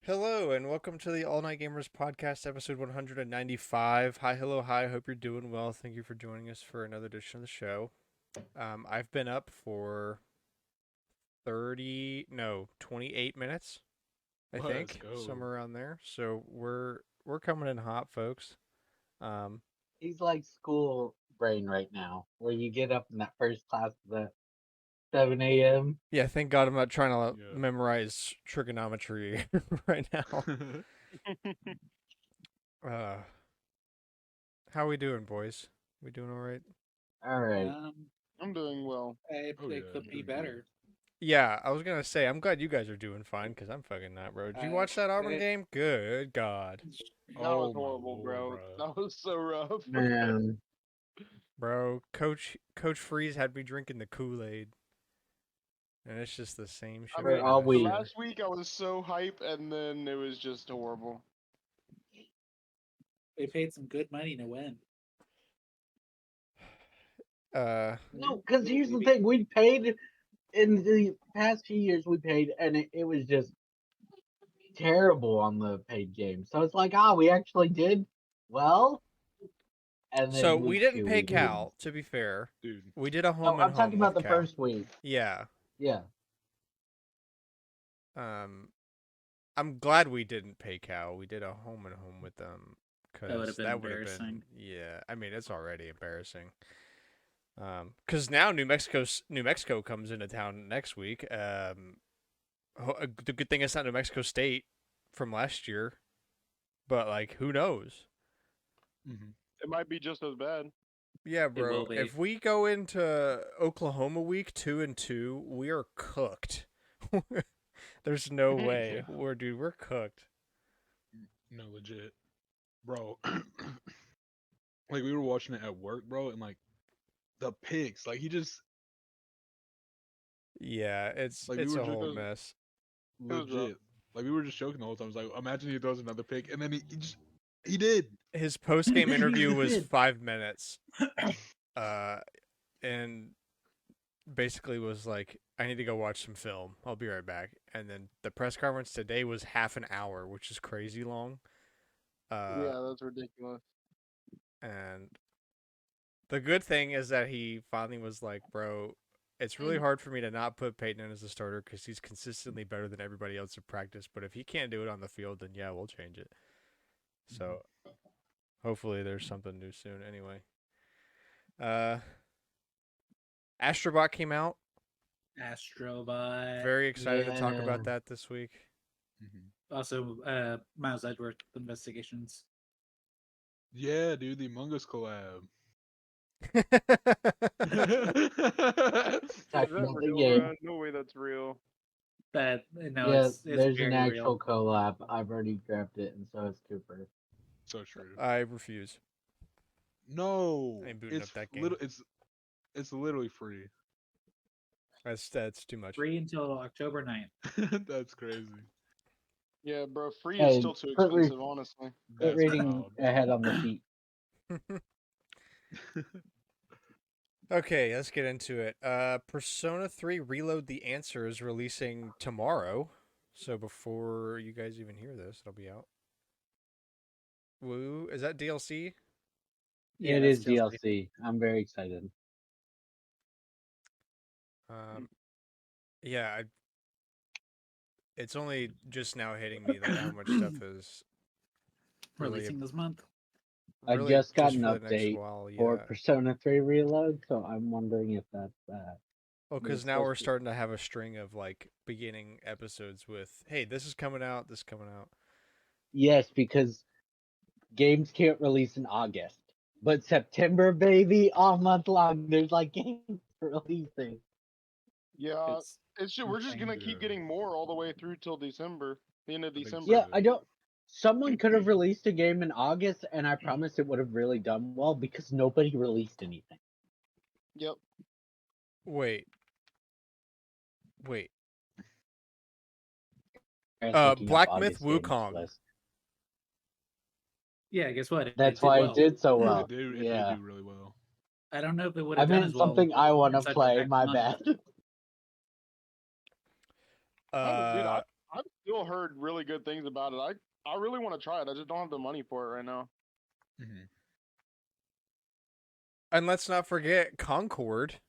Hello and welcome to the All Night Gamers podcast, episode 195. Hi, hello, hi. Hope you're doing well. Thank you for joining us for another edition of the show. I've been up for 28 minutes, I Let's think, go. somewhere around there. So we're coming in hot, folks. Um, He's like school brain right now, where you get up in that first class at 7 a.m. yeah, thank God I'm not trying to Yeah. memorize trigonometry right now. Uh, how we doing, boys? We doing all right? All right. I'm doing well. Oh, It yeah, could be doing better. Yeah, I was gonna say, I'm glad you guys are doing fine, because I'm fucking not, bro. Did you watch that Auburn game? Good God. That Oh was my horrible, bro. lord, That was so rough. Man, Bro, Coach Freeze had me drinking the Kool-Aid. And it's just the same shit. For all we- Last week I was so hype, and then it was just horrible. They paid some good money to win. no, because here's the thing: we paid in the past few years. We paid, and it was just terrible on the paid game. So it's like, we actually did well. And then so we week didn't two, pay we Cal, to be fair. dude. We did a home No, and I'm home talking about the with Cal. first week. Yeah. Yeah. I'm glad we didn't pay Cal. We did a home and home with them. That would have been would've embarrassing. Yeah, I mean, it's already embarrassing. Because now New Mexico comes into town next week. The good thing it's not New Mexico State from last year, but like, who knows? Mm-hmm. It might be just as bad. Yeah, bro. will be. If we go into Oklahoma week 2-2, we are cooked. There's no way. Yeah. We're cooked. No, legit, bro. Like we were watching it at work, bro, and like the picks, like he just Yeah, it's Like, we it's were a whole joking- mess. was rough. legit. Like we were just joking the whole time. I was like, imagine he throws another pick, and then he did. His post game interview He was did. 5 minutes. And basically was like, I need to go watch some film. I'll be right back. And then the press conference today was half an hour, which is crazy long. Yeah, that's ridiculous. And the good thing is that he finally was like, bro, it's really hard for me to not put Peyton in as a starter because he's consistently better than everybody else in practice. But if he can't do it on the field, then yeah, we'll change it. So hopefully there's something new soon. Anyway, Astrobot came out. Astrobot. Very excited to talk Yeah. about that this week. Mm-hmm. Also, Miles Edgeworth investigations. Yeah, dude, the Among Us collab. Talk Is that about the real, game. bro? No way that's real. That no, Yeah, it's there's very an actual real. collab. I've already grabbed it, and so has Cooper. So true. I refuse. No, I ain't booting it's up that game. It's literally free. That's too much. Free until October 9th. That's crazy. Yeah, bro. Free Hey, is still too put re- expensive, honestly. Quit That's reading wild. ahead on the sheet. Okay, let's get into it. Persona 3 Reload the Answer is releasing tomorrow. So before you guys even hear this, it'll be out. Woo, is that DLC? Yeah, It that's is DLC. DLC. I'm very excited. Yeah, it's only just now hitting me like how much stuff is really Releasing this month. I really just got an for the next update while, for yeah. Persona 3 Reload, so I'm wondering if that's that. Well, because it's now supposed we're to- starting to have a string of like beginning episodes with, hey, this is coming out, this is coming out. Yes, because games can't release in August. But September, baby, all month long, there's like games releasing. Yeah, It's we're just gonna keep Yeah. getting more all the way through till December, the end of I think December. so. Yeah, I don't. Someone could have released a game in August, and I promise it would have really done well because nobody released anything. Yep. Wait. I was looking up Black August Myth games Wukong. list. yeah. Guess what? That's did why well. it did so It well. did Yeah, do really well. I don't know if it would I have done meant as well. something I want to in such a play. packed My month. bad. Dude, I'm still people heard really good things about it. I really want to try it. I just don't have the money for it right now. Mhm. And let's not forget Concord.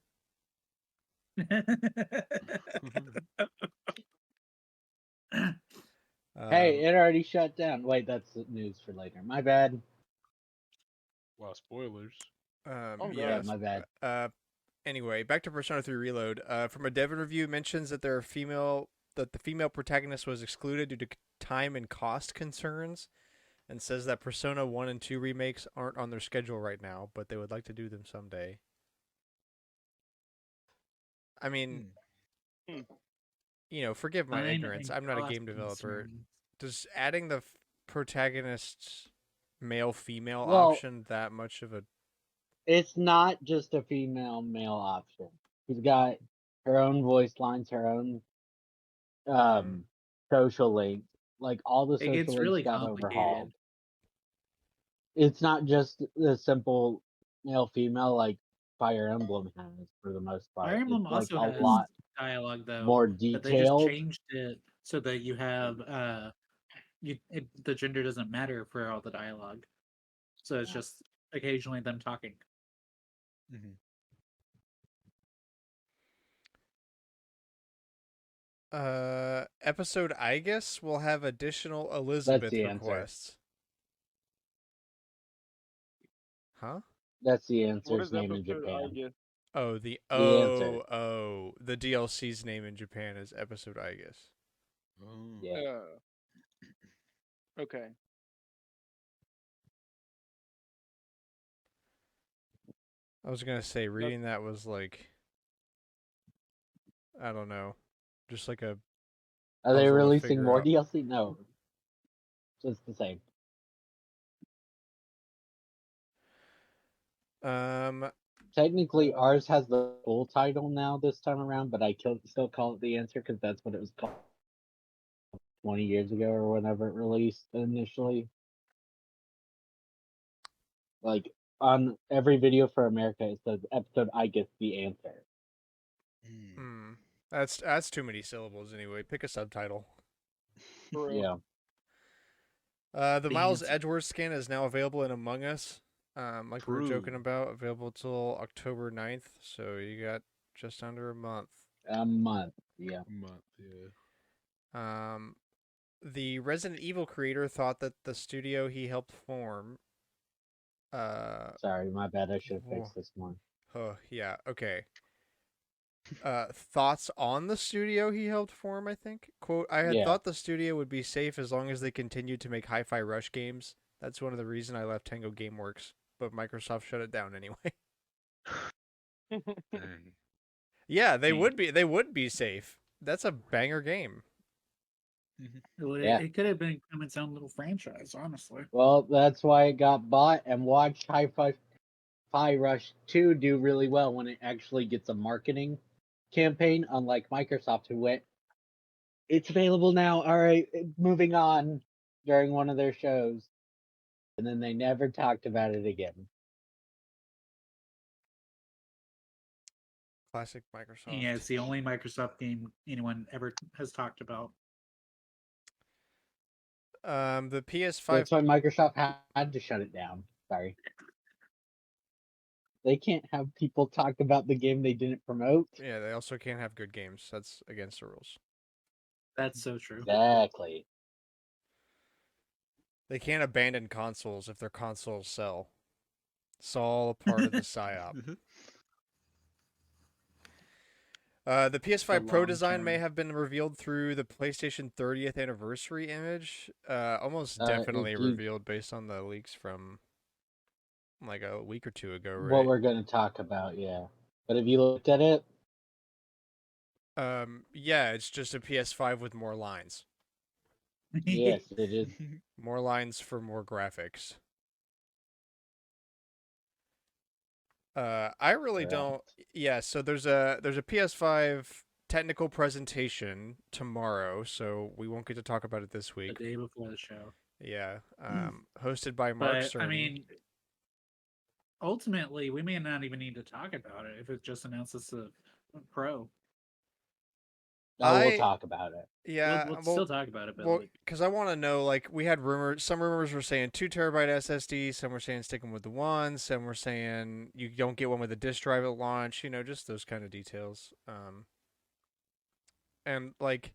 Hey, it already shut down. Wait, that's news for later. My bad. Wow, spoilers. Oh, Yeah, Yes. my bad. Anyway, back to Persona 3 Reload. From a Devon review, mentions that the female protagonist was excluded due to time and cost concerns, and says that Persona 1 and 2 remakes aren't on their schedule right now, but they would like to do them someday. I mean, Hmm. forgive my Time ignorance. and I'm not a cost game developer. concerns. Does adding the protagonist's male-female Well- option that much of a... It's not just a female male option. She's got her own voice lines, her own social links. Like all the It social gets links really got complicated. overhauled. It's not just the simple male female like Fire Emblem has for the most part. Fire Emblem It's like also a has lot dialogue though, more but they just detailed. changed it so that you have the gender doesn't matter for all the dialogue. So it's Yeah. just occasionally them talking. Mhm. Episode I guess will have additional Elizabeth the answer. requests. Huh? That's the What answer's is name in episode? I Japan. guess. Oh, The answer. the DLC's name in Japan is Episode I guess. Oh. Yeah. Okay. I was gonna say reading that was like, I don't know, just like a Are they puzzle to releasing figure more out. DLC? No. Just the same. Technically, ours has the full title now this time around, but I still call it the answer because that's what it was called 20 years ago or whenever it released initially. Like on every video for America, it says episode I guess the answer. That's too many syllables anyway. Pick a subtitle. For real. Yeah. The The Miles answer. Edgeworth skin is now available in Among Us. Like we were joking True. about, available till October 9th, so you got just under a month. A month. Yeah. Month, yeah. The Resident Evil creator thought that the studio he helped form. Sorry, my bad. I should have fixed this more. Oh yeah, okay. Thoughts on the studio he helped form, I think. Quote, I had Yeah. thought the studio would be safe as long as they continued to make Hi-Fi Rush games. That's one of the reasons I left Tango Gameworks, but Microsoft shut it down anyway. Dang. Yeah, they would be safe. That's a banger game. Yeah. It could have become its own little franchise, honestly. Well, that's why it got bought, and watch Hi-Fi Rush 2 do really well when it actually gets a marketing campaign, unlike Microsoft, who went, it's available now, alright, moving on, during one of their shows. And then they never talked about it again. Classic Microsoft. Yeah, it's the only Microsoft game anyone ever has talked about. The PS5. That's why Microsoft had to shut it down. Sorry. They can't have people talk about the game they didn't promote. Yeah, they also can't have good games. That's against the rules. That's so true. Exactly. They can't abandon consoles if their consoles sell. It's all a part of the psyop. The PS5 Pro design may have been revealed through the PlayStation 30th anniversary image. Almost definitely revealed based on the leaks from like a week or two ago, right? What we're going to talk about, yeah. But have you looked at it? Yeah, it's just a PS5 with more lines. Yes, it is. More lines for more graphics. I really don't. Yeah, so there's a PS5 technical presentation tomorrow, so we won't get to talk about it this The week. day before the show. Yeah, hosted by Mark Cerny. I mean, ultimately, we may not even need to talk about it if it just announces the Pro. We'll talk about it. Yeah, we'll still talk about it, but well, because I want to know, like, we had rumors. Some rumors were saying 2 terabyte SSD. Some were saying sticking with the one. Some were saying you don't get one with a disk drive at launch. You know, just those kind of details. And like,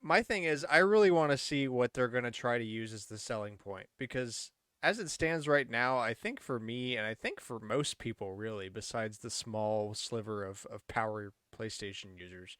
my thing is, I really want to see what they're gonna try to use as the selling point, because as it stands right now, I think for me, and I think for most people, really, besides the small sliver of power PlayStation users.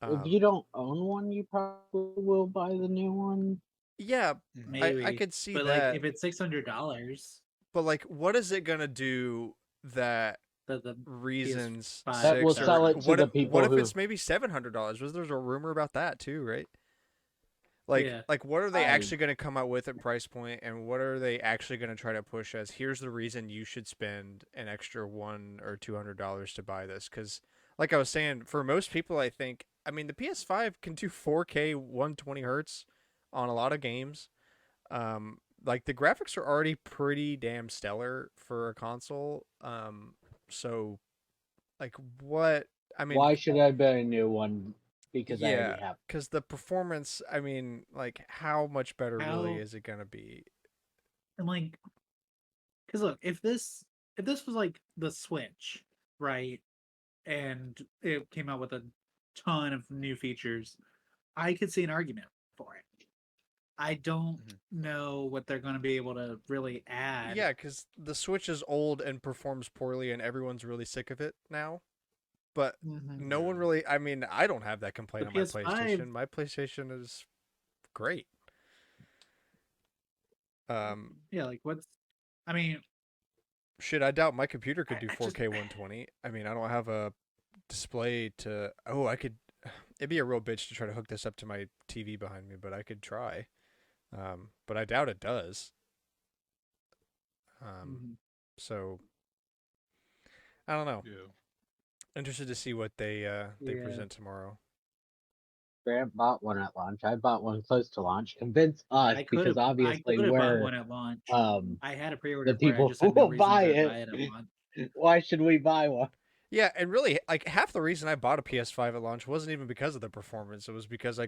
If you don't own one, you probably will buy the new one. Yeah, maybe I could see but that. like if it's $600, But like, what is it gonna do that the reasons PS5 That will six sell or it to what the if, people what if who- it's maybe $700? Was there's a rumor about that too, right? Like, Yeah. like what are they I- actually going to come out with at price point, and what are they actually going to try to push as? Here's the reason you should spend an extra $100 or $200 to buy this, because, like I was saying, for most people, I think, I mean, the PS5 can do 4K 120 hertz on a lot of games. Like the graphics are already pretty damn stellar for a console. So like what? I mean, Why should I buy a new one? Because I yeah, already have. because the performance. I mean, like how much better really How- is it gonna be? and like, because look, if this was like the Switch, right, and it came out with a ton of new features, I could see an argument for it. I don't know what they're going to be able to really add. Yeah, because the Switch is old and performs poorly, and everyone's really sick of it now. But no one really. I mean, I don't have that complaint on The my PS5 PlayStation. My PlayStation is great. Yeah, like what's? I mean, Shit, I doubt my computer could do I just- 4K 120. I mean, I don't have a display to. Oh, I could. It'd be a real bitch to try to hook this up to my TV behind me, but I could try. But I doubt it does. mhm. So I don't know. Yeah. Interested to see what they Yeah. present tomorrow. Grant bought one at launch. I bought one close to launch. Convince us I could because have. I obviously could have bought we're one at launch. I had a pre-order the for it. I people just who had no will reason buy to buy it it. at launch. Why should we buy one? Yeah, and really, like half the reason I bought a PS5 at launch wasn't even because of the performance. It was because I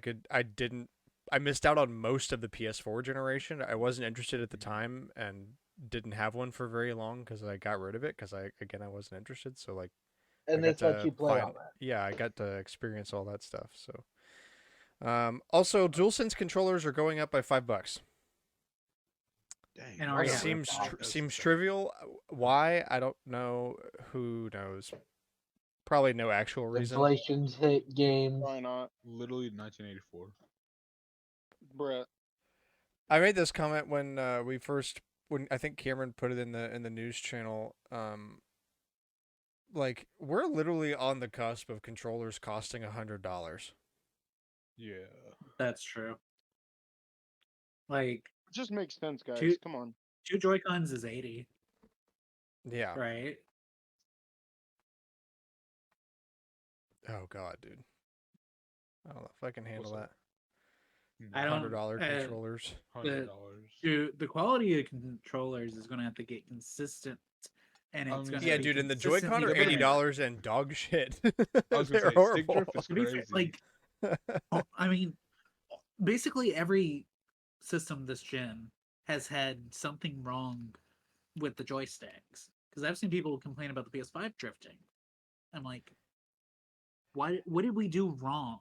missed out on most of the PS4 generation. I wasn't interested at the time and didn't have one for very long because I got rid of it because I wasn't interested. So like, And I this got lets to you play find, all that. yeah, I got to experience all that stuff. So, also DualSense controllers are going up by $5. Dang. And I already got have Seems ripped off. seems trivial. Why? I don't know. Who knows? Probably no actual reason. Inflation's hit games. Why not, Literally 1984. Brett? I made this comment when when I think Cameron put it in the news channel. Like we're literally on the cusp of controllers costing $100. Yeah. That's true. Like It just makes sense, guys. Two- Come on. 2 Joy-Cons is 80, Yeah. right? Oh god, dude. I don't know if I can handle What's that. I don't. $100 controllers. $100. Dude, the quality of controllers is going to have to get consistent, and it's going to Yeah, be dude, and the Joy-Con are consistently $80 and dog shit. I was gonna They're say, stick horrible. drift is To be fair, crazy. like, I mean, basically every system this gen has had something wrong with the joysticks. Because I've seen people complain about the PS5 drifting. I'm like, why? What did we do wrong?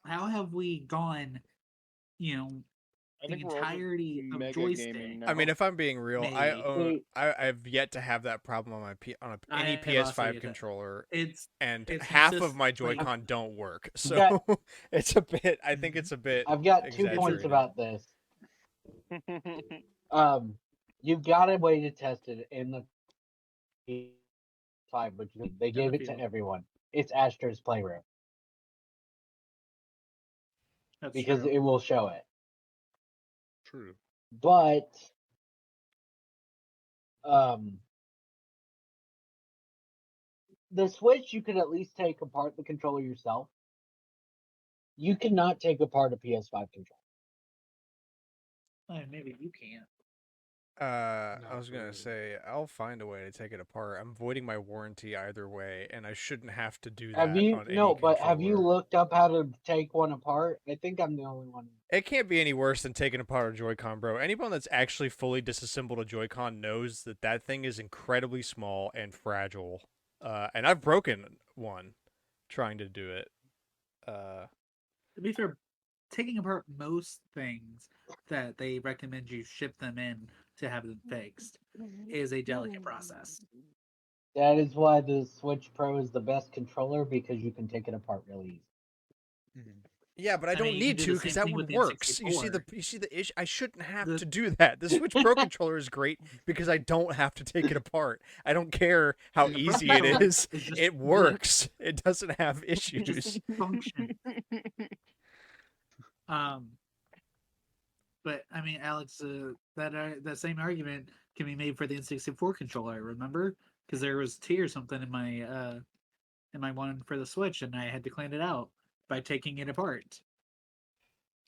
How have we gone? You know, I the think we're all just entirety of mega joystick. gaming now. I mean, if I'm being real, Maybe. I've yet to have that problem on any I've also PS5 yet to- controller, It's and it's half of consist- my like- Joy-Con don't work. So got- it's a bit. I think it's a bit. I've got 2 points exaggerated. about this. You've got a way to test it in the PS5, but they gave the it to field. everyone. It's Astro's Playroom That's because true. it will show it. True. But the Switch, you can at least take apart the controller yourself. You cannot take apart a PS5 controller. Maybe you can't. I was gonna say I'll find a way to take it apart. I'm voiding my warranty either way, and I shouldn't have to do Have that you on any no? But have you controller. looked up how to take one apart? I think I'm the only one. It can't be any worse than taking apart a Joy-Con, bro. Anyone that's actually fully disassembled a Joy-Con knows that that thing is incredibly small and fragile. And I've broken one trying to do it. To be fair, taking apart most things that they recommend you ship them in to have them fixed is a delicate process. That is why the Switch Pro is the best controller because you can take it apart really easy. Yeah, but I don't mean, you can need do to the because same that thing one with the works. You see N64. the issue. I shouldn't have The- to do that. The Switch Pro controller is great because I don't have to take it apart. I don't care how The Pro easy it controller is. is just It good. works. It doesn't have It issues. just function. But I mean, Alex, that same argument can be made for the N64 controller. Remember, because there was tea or something in my one for the Switch, and I had to clean it out by taking it apart.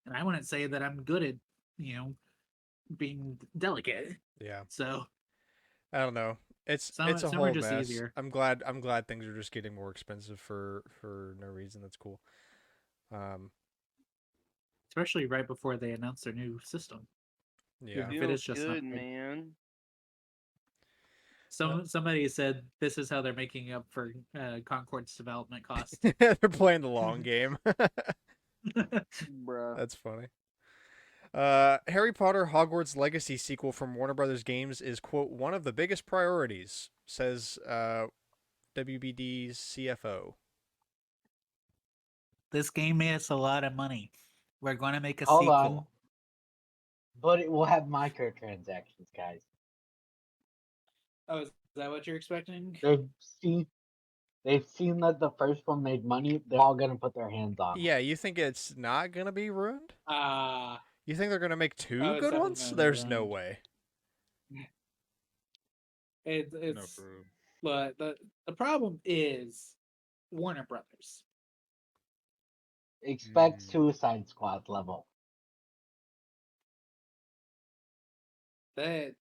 And I wouldn't say that I'm good at, being delicate. Yeah. So I don't know. It's some a some are whole just mess. easier. I'm glad things are just getting more expensive for no reason. That's cool. Especially right before they announce their new system. Yeah. If it is Feels just good, not big. man. Somebody said this is how they're making up for Concord's development costs. They're playing the long game. Bruh. That's funny. Harry Potter Hogwarts Legacy sequel from Warner Brothers Games is, quote, one of the biggest priorities, says WBD's CFO. This game made us a lot of money. We're going to make a Hold sequel. on. But it will have microtransactions, guys. Oh, is that what you're expecting? They've seen that the first one made money. They're all gonna put their hands on it. Yeah, you think it's not gonna be ruined? You think they're gonna make two it's good definitely ones? gonna be There's no ruined. way. It's for real. but the problem is Warner Brothers. Expect Suicide Squad level. They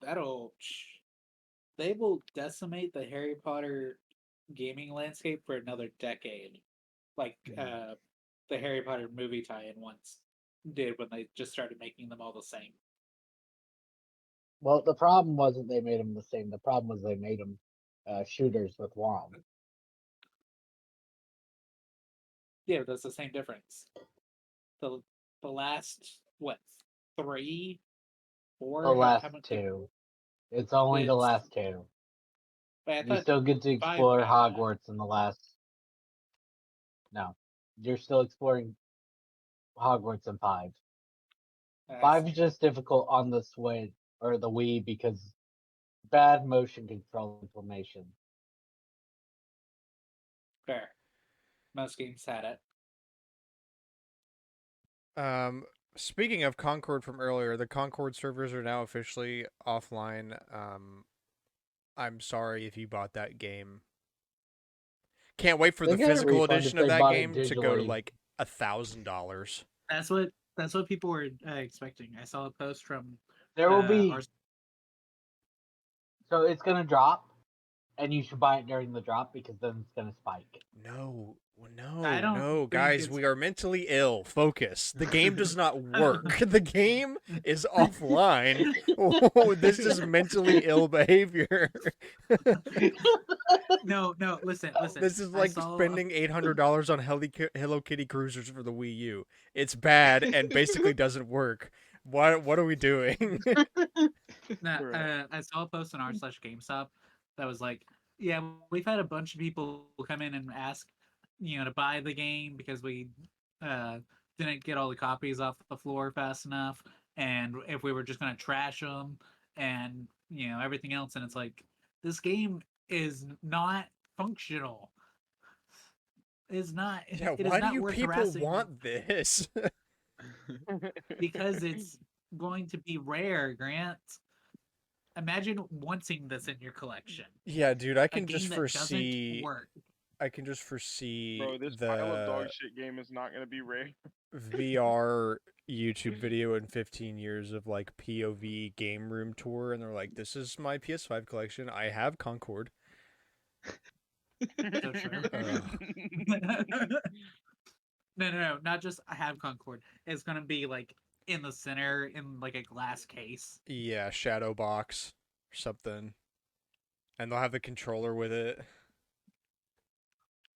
will decimate the Harry Potter gaming landscape for another decade, like the Harry Potter movie tie-in once did when they just started making them all the same. Well, the problem wasn't they made them the same. The problem was they made them shooters with wands. Yeah, but that's the same difference. The last what 3, 4? The last two. It's only the last two. You still get to explore Hogwarts in the last. No, you're still exploring Hogwarts in 5. 5 is just difficult on the Switch or the Wii because bad motion control inflammation. Fair. Most games had it. Speaking of Concord from earlier, the Concord servers are now officially offline. I'm sorry if you bought that game. Can't wait for the physical edition of that game to go to like $1,000. That's what people were expecting. I saw a post from there will be. So it's gonna drop, and you should buy it during the drop because then it's gonna spike. No, guys, we are mentally ill. Focus. The game does not work. The game is offline. Oh, this is mentally ill behavior. No, listen. This is like spending $800 on Hello Kitty cruisers for the Wii U. It's bad and basically doesn't work. What are we doing? I saw a post on r/GameStop that was like, yeah, we've had a bunch of people come in and ask, to buy the game because we didn't get all the copies off the floor fast enough, and if we were just going to trash them and everything else, and it's like, this game is not functional. It's not. Yeah, it why is not do you worth people harassing want this? because it's going to be rare, Grant. Imagine wanting this in your collection. Yeah, dude, I can just foresee. I can just foresee Bro, this pile of dog the shit game is not gonna be rare. VR YouTube video in 15 years of like POV game room tour, and they're like, "This is my PS5 collection. I have Concord." So true. Ugh. No, not just I have Concord. It's gonna be like in the center in like a glass case. Yeah, shadow box or something, and they'll have the controller with it.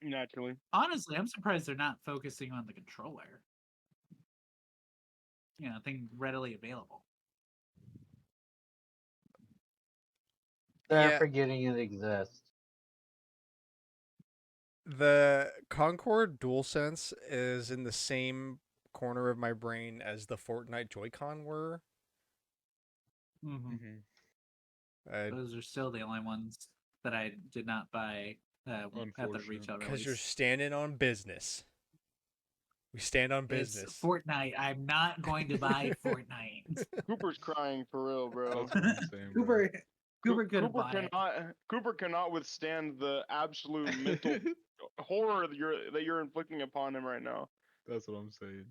Naturally. Honestly, I'm surprised they're not focusing on the controller. You know, thing readily available. They're Yeah. forgetting it exists. The Concord DualSense is in the same corner of my brain as the Fortnite Joy-Con were. Mm-hmm. Uh, Those are still the only ones that I did not buy at the Unfortunate. retail Because you're release. standing on business. We stand on It's business. Fortnite. I'm not going to buy Fortnite. Cooper's crying for real, bro. That's what I'm saying, bro. Cooper couldn't buy it. Cooper cannot withstand the absolute mental horror that you're inflicting upon him right now. That's what I'm saying.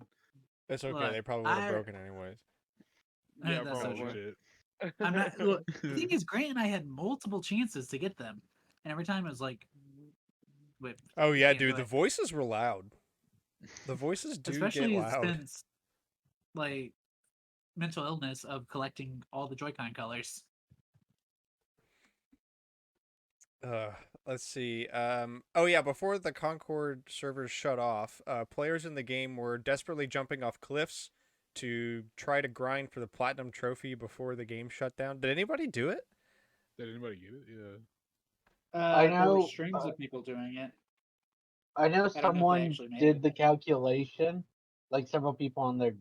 It's okay. Look, They probably would have broken anyways. Yeah, That's so Oh true. shit. I'm not. Look, the thing is, Grant and I had multiple chances to get them, and every time it was like, "Wait, Oh yeah, can't do dude. The it." voices were loud. The voices do Especially get loud. since like mental illness of collecting all the Joy-Con colors. Let's see. Oh yeah, before the Concord servers shut off, players in the game were desperately jumping off cliffs to try to grind for the platinum trophy before the game shut down. Did anybody do it? Did anybody get it? Yeah. I There were know, streams of people doing it. I know I don't know if they someone actually made did it. the calculation, like several people on their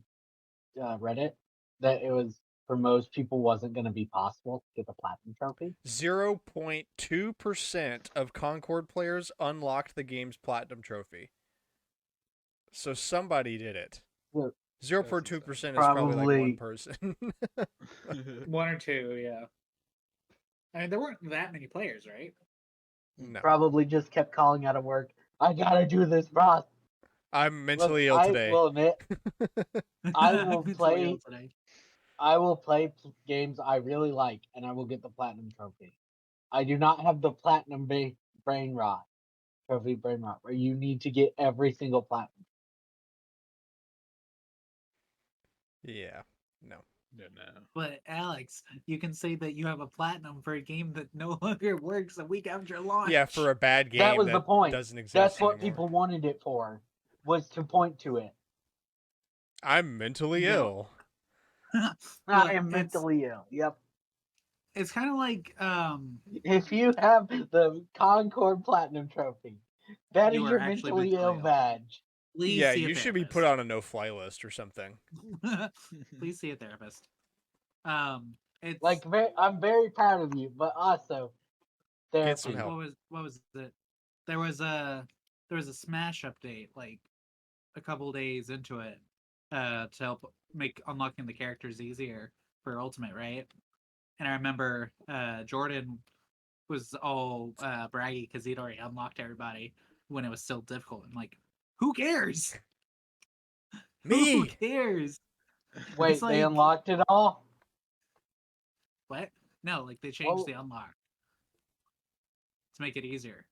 Reddit, that it was for most people wasn't going to be possible to get the platinum trophy. 0.2% of Concord players unlocked the game's platinum trophy. So somebody did it. Yeah. 0.2% is probably like one Probably. person. One or two, yeah. I mean, there weren't that many players, right? No. Probably just kept calling out of work. I gotta do this, boss. I'm mentally ill I today. will admit, I will Mentally play. ill today. I will play games I really like, and I will get the platinum trophy. I do not have the platinum brain rot trophy, brain rot, where you need to get every single platinum. Yeah. No. Yeah, no. But Alex, you can say that you have a platinum for a game that no longer works a week after launch. Yeah, for a bad game That was the point. doesn't exist That's what anymore. people wanted it for, was to point to it. I'm mentally ill. I am mentally ill. Yep. It's kind of like If you have the Concord Platinum Trophy, that You is are your actually mentally mentally ill ill. badge. please Yeah, see a you should be therapist. put on a no-fly list or something. Please see a therapist. It's Like, I'm very proud of you, but also Get some therapy. help. what was it? There was a Smash update like a couple days into it to help make unlocking the characters easier for Ultimate, right? And I remember Jordan was all braggy because he'd already unlocked everybody when it was still difficult. I'm like, who cares? Who Me. cares? Wait, It's they like- unlocked it all? What? No, like they changed Well- the unlock to make it easier.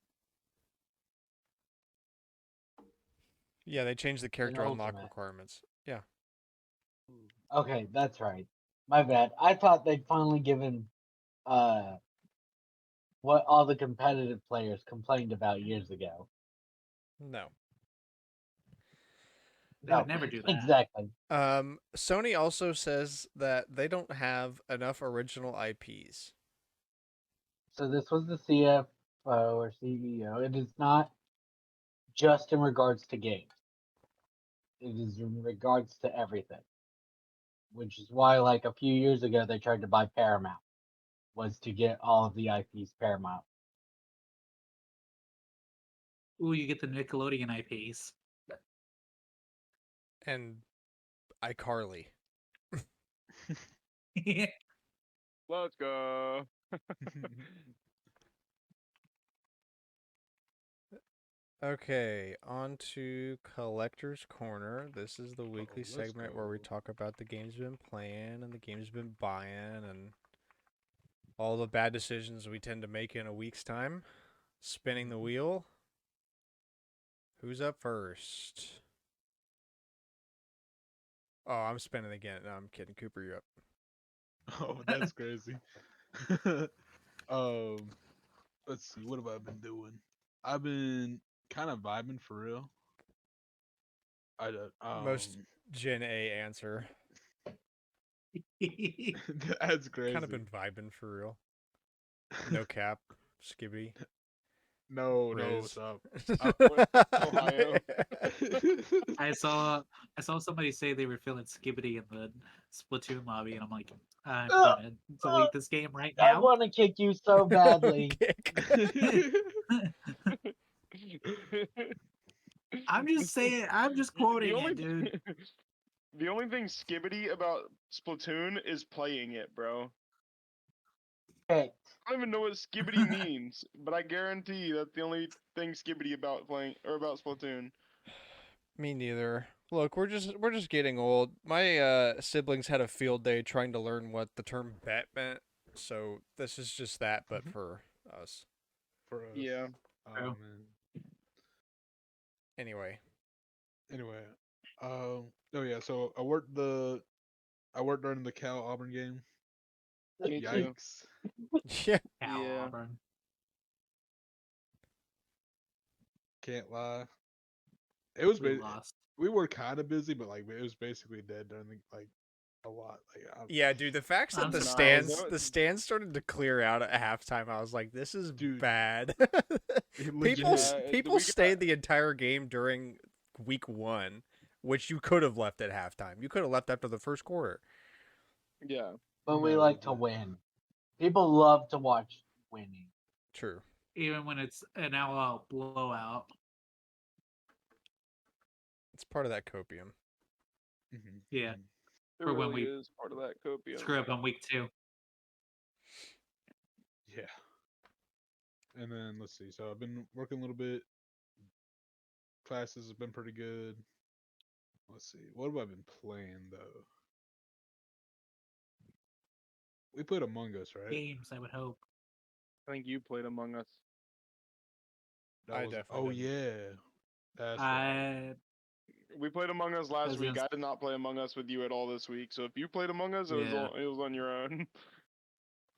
Yeah, they changed the character unlock Ultimate. requirements. Yeah. Okay, that's right. My bad. I thought they'd finally given what all the competitive players complained about years ago. No. They would never do that. Exactly. Sony also says that they don't have enough original IPs. So this was the CFO or CEO. It is not just in regards to games. It is in regards to everything. Which is why, like, a few years ago, they tried to buy Paramount. Was to get all of the IPs Paramount. Ooh, you get the Nickelodeon IPs. And iCarly. Let's go. Okay, on to Collector's Corner. This is the weekly let's segment where we go. talk about the games we've been playing and the games we've been buying and all the bad decisions we tend to make in a week's time. Spinning the wheel. Who's up first? Oh, I'm spinning again. No, I'm kidding. Cooper, you're up. Oh, that's crazy. Let's see. What have I been doing? I've been kind of vibing for real. Most Gen A answer. That's crazy. Kind of been vibing for real. No cap. Skibbity. No, Riz. stop. Ohio. I saw somebody say they were feeling skibbity in the Splatoon lobby, and I'm like, I'm gonna delete this game right I now. want to kick you so badly. I'm just saying. I'm just quoting the only, it, dude. The only thing skibbity about Splatoon is playing it, bro. Okay. I don't even know what skibbity means, but I guarantee that's the only thing skibbity about playing or about Splatoon. Me neither. Look, we're just getting old. My siblings had a field day trying to learn what the term bet meant. So this is just that, but for us. For us. Yeah. Oh man. Anyway. Oh yeah. So I worked during the Cal Auburn game. Me too. Yikes. Yeah. Yeah. Auburn. Can't lie. It was We lost. we were kind of busy, but like it was basically dead during a lot. Yeah, dude, the facts that I'm the surprised. stands started to clear out at halftime, I was like, this is Dude, bad. legit. people stayed the entire game during week 1, which you could have left at halftime. You could have left after the first quarter. Yeah. But we No, like to legit. win. People love to watch winning. True. Even when it's an all-out blowout. It's part of that copium. Mhm, Yeah. mhm. It For when really we is part of that copium. Screw up on week 2. Yeah. And then let's see. So I've been working a little bit. Classes have been pretty good. Let's see. What have I been playing though? We played Among Us, right? Games, I would hope. I think you played Among Us. I definitely Oh didn't. yeah. That's right. We played Among Us last was week. gonna I did not play Among Us with you at all this week. So if you played Among Us, Yeah. it was on your own.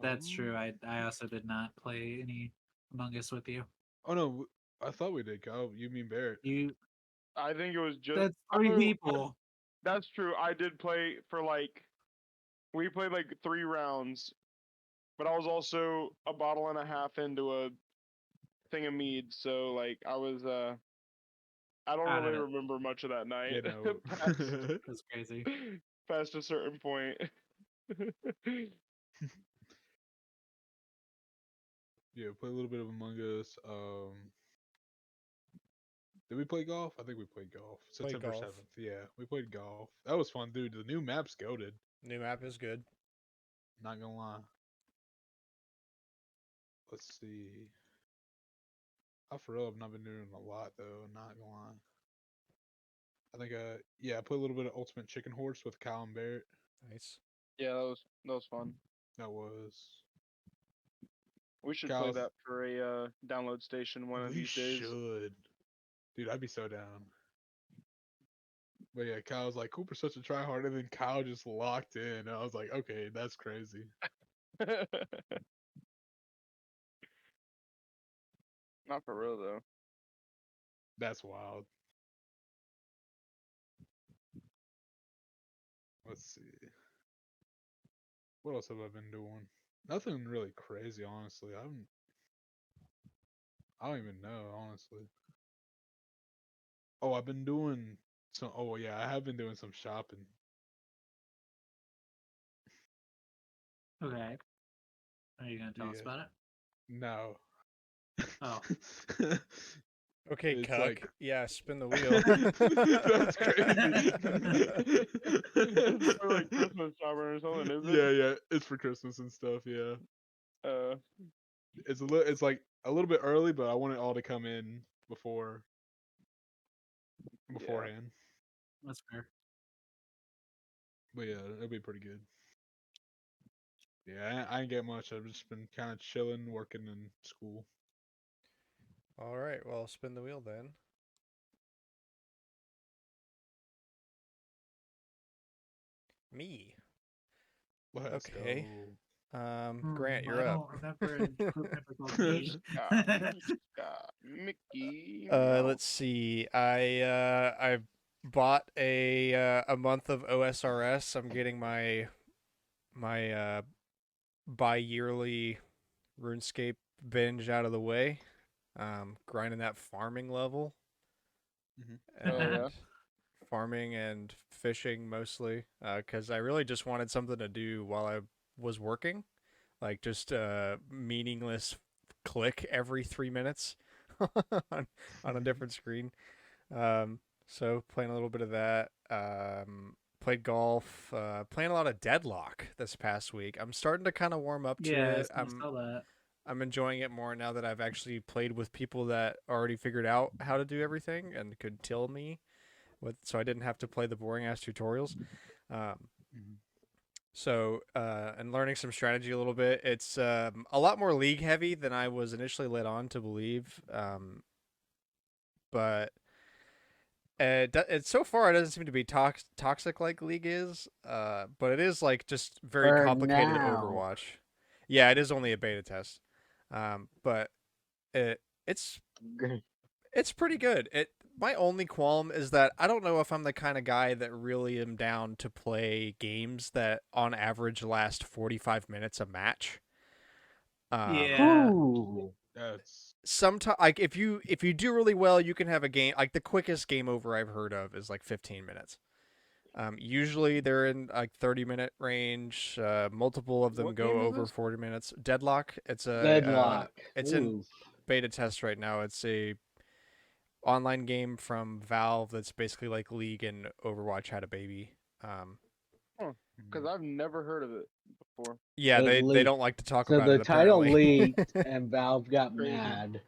That's true. I also did not play any Among Us with you. Oh no, I thought we did. Kyle, you mean Barrett? I think it was just That's 3 oh, people. That's true. I did play for we played like 3 rounds, but I was also a bottle and a half into a thing of mead, so like I was I don't Out of really it. remember much of that night. You know. That's crazy. Past a certain point. Yeah, play a little bit of Among Us. Did we play golf? I think we played golf. Played September golf. 7th. Yeah, we played golf. That was fun, dude. The new map's goated. New map is good. Not gonna lie. Let's see. I for real have not been doing a lot though. Not gonna lie. I think I played a little bit of Ultimate Chicken Horse with Kyle and Barrett. Nice. Yeah, that was fun. That was. We should play Kyle's- that for a download station one of We these days. should. Dude, I'd be so down. But yeah, Kyle's like, Cooper's such a tryhard, and then Kyle just locked in. And I was like, okay, that's crazy. Not for real though. That's wild. Let's see. What else have I been doing? Nothing really crazy, honestly. I don't even know, honestly. Oh, I've been doing some. Oh yeah, I have been doing some shopping. Okay. Are you gonna tell us Yeah. about it? No. Oh. Okay, It's cuck. like- Yeah, spin the wheel. That's crazy. It's for like Christmas shopping or something, is it? Yeah, it's for Christmas and stuff. Yeah, Uh, it's like a little bit early, but I want it all to come in before beforehand. That's fair. But yeah, it'll be pretty good. Yeah, I ain't get much. I've just been kind of chilling, working in school. All right, well, spin the wheel then. Me. Let's Okay. go. Grant, you're I up. don't remember a group member called me. Mickey. Mouse. Let's see. I bought a month of OSRS. I'm getting my bi-yearly RuneScape binge out of the way. Grinding that farming level. Mhm. Oh, yeah. And farming and fishing mostly, because I really just wanted something to do while I was working, like just meaningless click every 3 minutes on a different screen. So playing a little bit of that. Played golf. Playing a lot of Deadlock this past week. I'm starting to kind of warm up to Yeah, it. I saw that. I'm enjoying it more now that I've actually played with people that already figured out how to do everything and could tell me so I didn't have to play the boring ass tutorials. Um, Mhm. so and learning some strategy a little bit. It's a lot more league heavy than I was initially led on to believe. But so far it doesn't seem to be toxic like League is. But it is like just very For complicated now. Overwatch. Yeah, it is only a beta test. But it's it's pretty good. My only qualm is that I don't know if I'm the kind of guy that really am down to play games that on average last 45 minutes a match. Yeah. Ooh. That's Sometimes, like if you do really well, you can have a game like the quickest game over I've heard of is like 15 minutes. Usually they're in like 30-minute range. Multiple of them What go game is over this? 40 minutes. Deadlock. Deadlock. It's in Ooh. beta test right now. It's a online game from Valve that's basically like League and Overwatch had a baby. Because I've never heard of it before. Yeah, It they leaked. don't like to talk So about the it title apparently. leaked and Valve got Crazy. mad.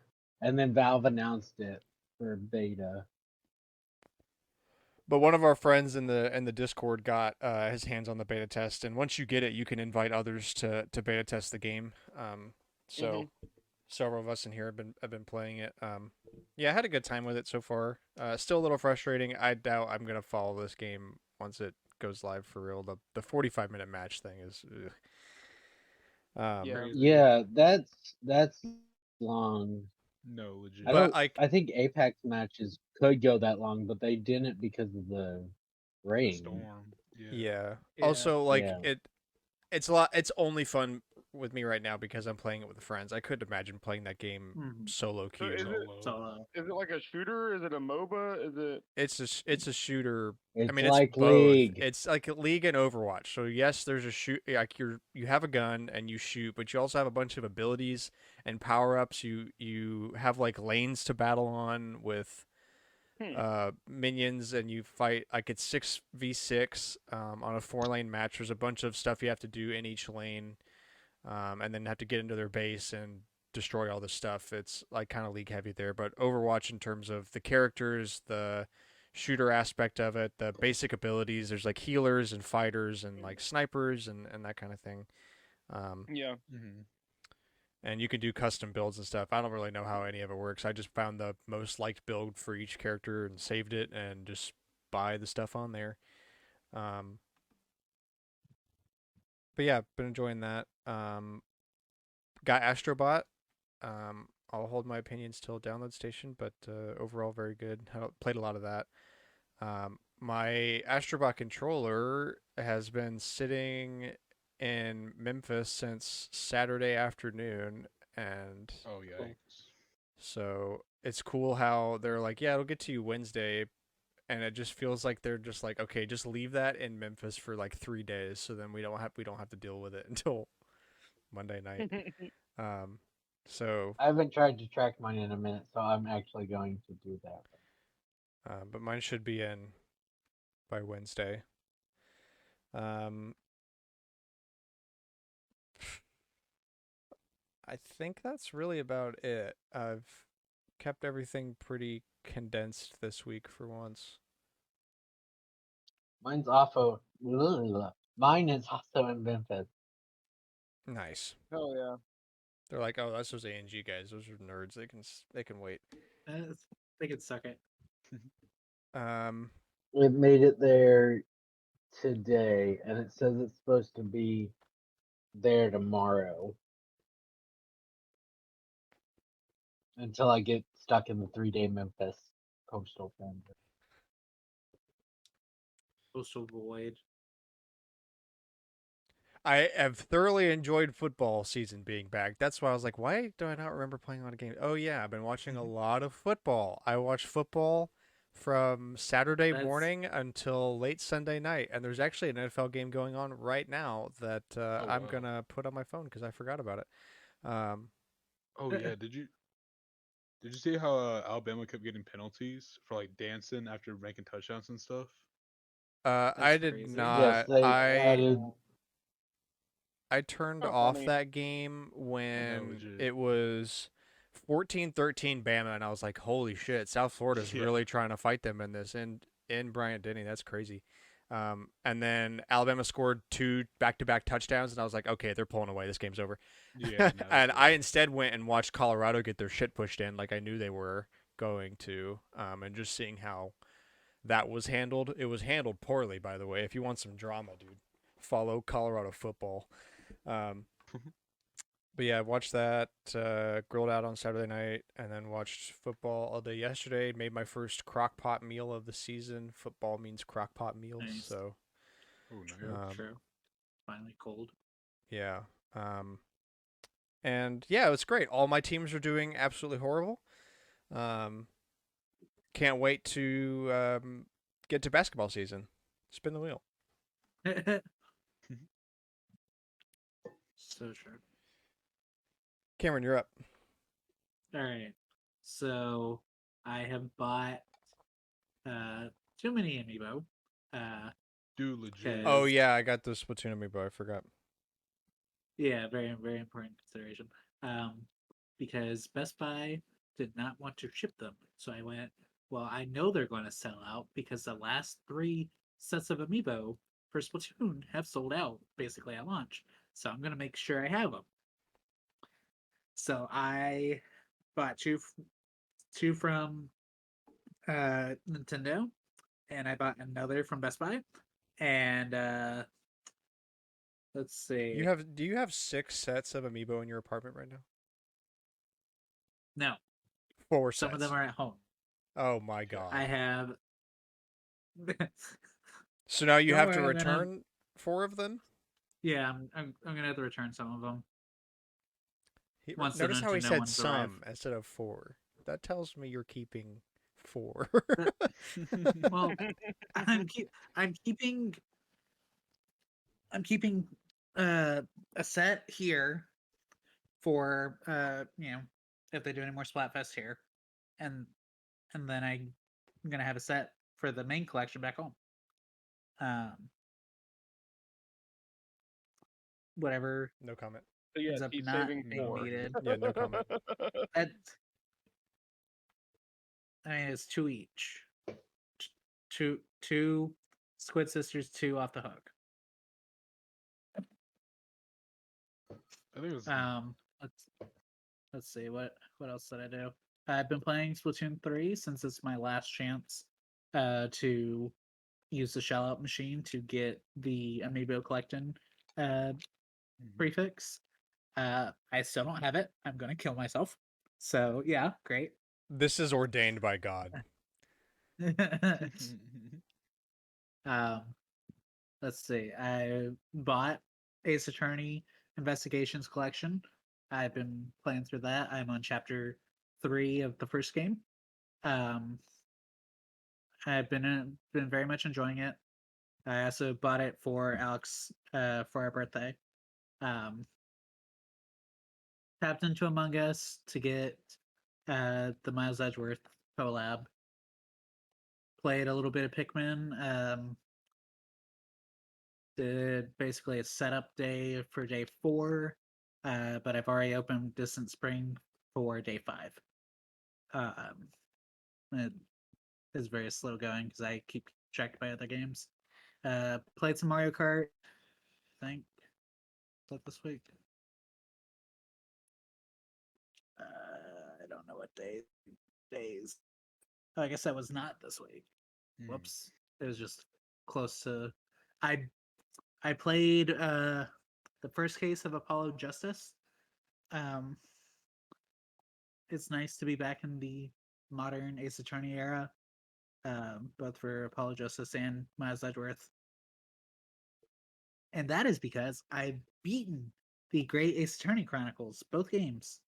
And then Valve announced it for beta. But one of our friends in the Discord got his hands on the beta test, and once you get it, you can invite others to beta test the game. So several of us in here have been playing it. Yeah, I had a good time with it so far. Still a little frustrating. I doubt I'm gonna follow this game once it goes live for real. The 45-minute match thing is. Ugh. Yeah. crazy. Yeah, that's long. No, legit. I But don't. like, I think Apex matches could go that long, but they didn't because of the rain. Storm. Yeah. yeah. Yeah. Also, like Yeah. it's a lot. It's only fun with me right now because I'm playing it with friends. I couldn't imagine playing that game Mhm. solo So queue. is it Solo. So is it like a shooter? Is it a MOBA? Is it? It's a shooter. It's I mean, it's like both. League. It's like League and Overwatch. So yes, there's a shoot. Like you have a gun and you shoot, but you also have a bunch of abilities and power ups. You have like lanes to battle on with minions, and you fight. Like it's 6v6 on a 4-lane match. There's a bunch of stuff you have to do in each lane, and then have to get into their base and destroy all this stuff. It's like kind of League heavy there, but Overwatch in terms of the characters, the shooter aspect of it, the basic abilities. There's like healers and fighters and like snipers and that kind of thing. Yeah. Mm-hmm. And you can do custom builds and stuff. I don't really know how any of it works. I just found the most liked build for each character and saved it and just buy the stuff on there. But yeah, been enjoying that. Got Astrobot. I'll hold my opinions till download station, but overall very good. Played a lot of that. My Astrobot controller has been sitting in Memphis since Saturday afternoon, and Oh yikes. so it's cool how they're like, yeah, it'll get to you Wednesday, and it just feels like they're just like, okay, just leave that in Memphis for like 3 days, so then we don't have to deal with it until Monday night. So, I haven't tried to track mine in a minute, so I'm actually going to do that. but mine should be in by Wednesday. I think that's really about it. I've kept everything pretty condensed this week for once. Mine is also in Memphis. Nice. Hell yeah. They're like, oh, that's those ANG guys. Those are nerds. They can wait. They could suck it. Um, It made it there today, and it says it's supposed to be there tomorrow. Until I get stuck in the 3-day Memphis coastal transit. Coastal Void. I have thoroughly enjoyed football season being back. That's why I was like, why do I not remember playing a lot of games? Oh yeah, I've been watching a lot of football. I watched football from Saturday That's- morning until late Sunday night, and there's actually an NFL game going on right now that I'm wow. gonna put on my phone because I forgot about it. Oh yeah, did you see how Alabama kept getting penalties for like dancing after making touchdowns and stuff? I That's did crazy. Yes, not. they added. I turned Oh, off funny. that game when legit. it was 14-13 Bama, and I was like, holy shit, South Florida's Yeah. really trying to fight them in this. And in Bryant-Denny, that's crazy. And then Alabama scored 2 back-to-back touchdowns, and I was like, okay, they're pulling away. This game's over. Yeah, no, And that's I it. instead went and watched Colorado get their shit pushed in like I knew they were going to. And just seeing how that was handled. It was handled poorly, by the way. If you want some drama, dude, follow Colorado football. But yeah, I watched that, grilled out on Saturday night, and then watched football all day yesterday. Made my first crock pot meal of the season. Football means crock pot meals, Nice. so Oh, True, nice. true. Finally cold. yeah. And yeah, it's great. All my teams are doing absolutely horrible. Can't wait to get to basketball season. Spin the wheel. So true. Cameron, you're up. All right. So I have bought too many amiibo. Dude, legit. Okay. Oh yeah, I got the Splatoon amiibo. I forgot. Yeah, very, very important consideration. Because Best Buy did not want to ship them. So I went, well, I know they're going to sell out because the last 3 sets of amiibo for Splatoon have sold out basically at launch. So I'm going to make sure I have them. So I bought two from Nintendo, and I bought another from Best Buy. And let's see. Do you have 6 sets of amiibo in your apartment right now? No, 4 some of sets. them are at home. Oh my god. I have. So now you Don't have to worry, I'm gonna- return 4 of them? Yeah, I'm gonna have to return some of them. Once the Notice how he Nintendo said ones some arrive. instead of 4. That tells me you're keeping 4. Well, I'm keeping a set here for if they do any more Splatfest here, and then I'm gonna have a set for the main collection back home. Whatever No comment. So yeah, ends up he's not saving being 4. needed. Yeah, no comment. That, I mean, it's 2 each. Two Squid Sisters, 2 off the hook. I think it was. Let's see what else did I do. I've been playing Splatoon 3 since it's my last chance to use the shell out machine to get the amiibo collecting prefix. I still don't have it. I'm gonna kill myself. So yeah, great. This is ordained by God. Let's see. I bought Ace Attorney Investigations Collection. I've been playing through that. I'm on chapter 3 of the first game. I've been very much enjoying it. I also bought it for Alex for our birthday. Tapped into Among Us to get the Miles Edgeworth collab. Played a little bit of Pikmin. Did basically a setup day for day 4, but I've already opened Distant Spring for day 5. It is very slow going because I keep tracked by other games. Played some Mario Kart. I think that this week. I don't know what days. Oh, I guess that was not this week. Whoops. It was just close to. I played the first case of Apollo Justice. It's nice to be back in the modern Ace Attorney era, both for Apollo Justice and Miles Edgeworth. And that is because I've beaten the Great Ace Attorney Chronicles, both games.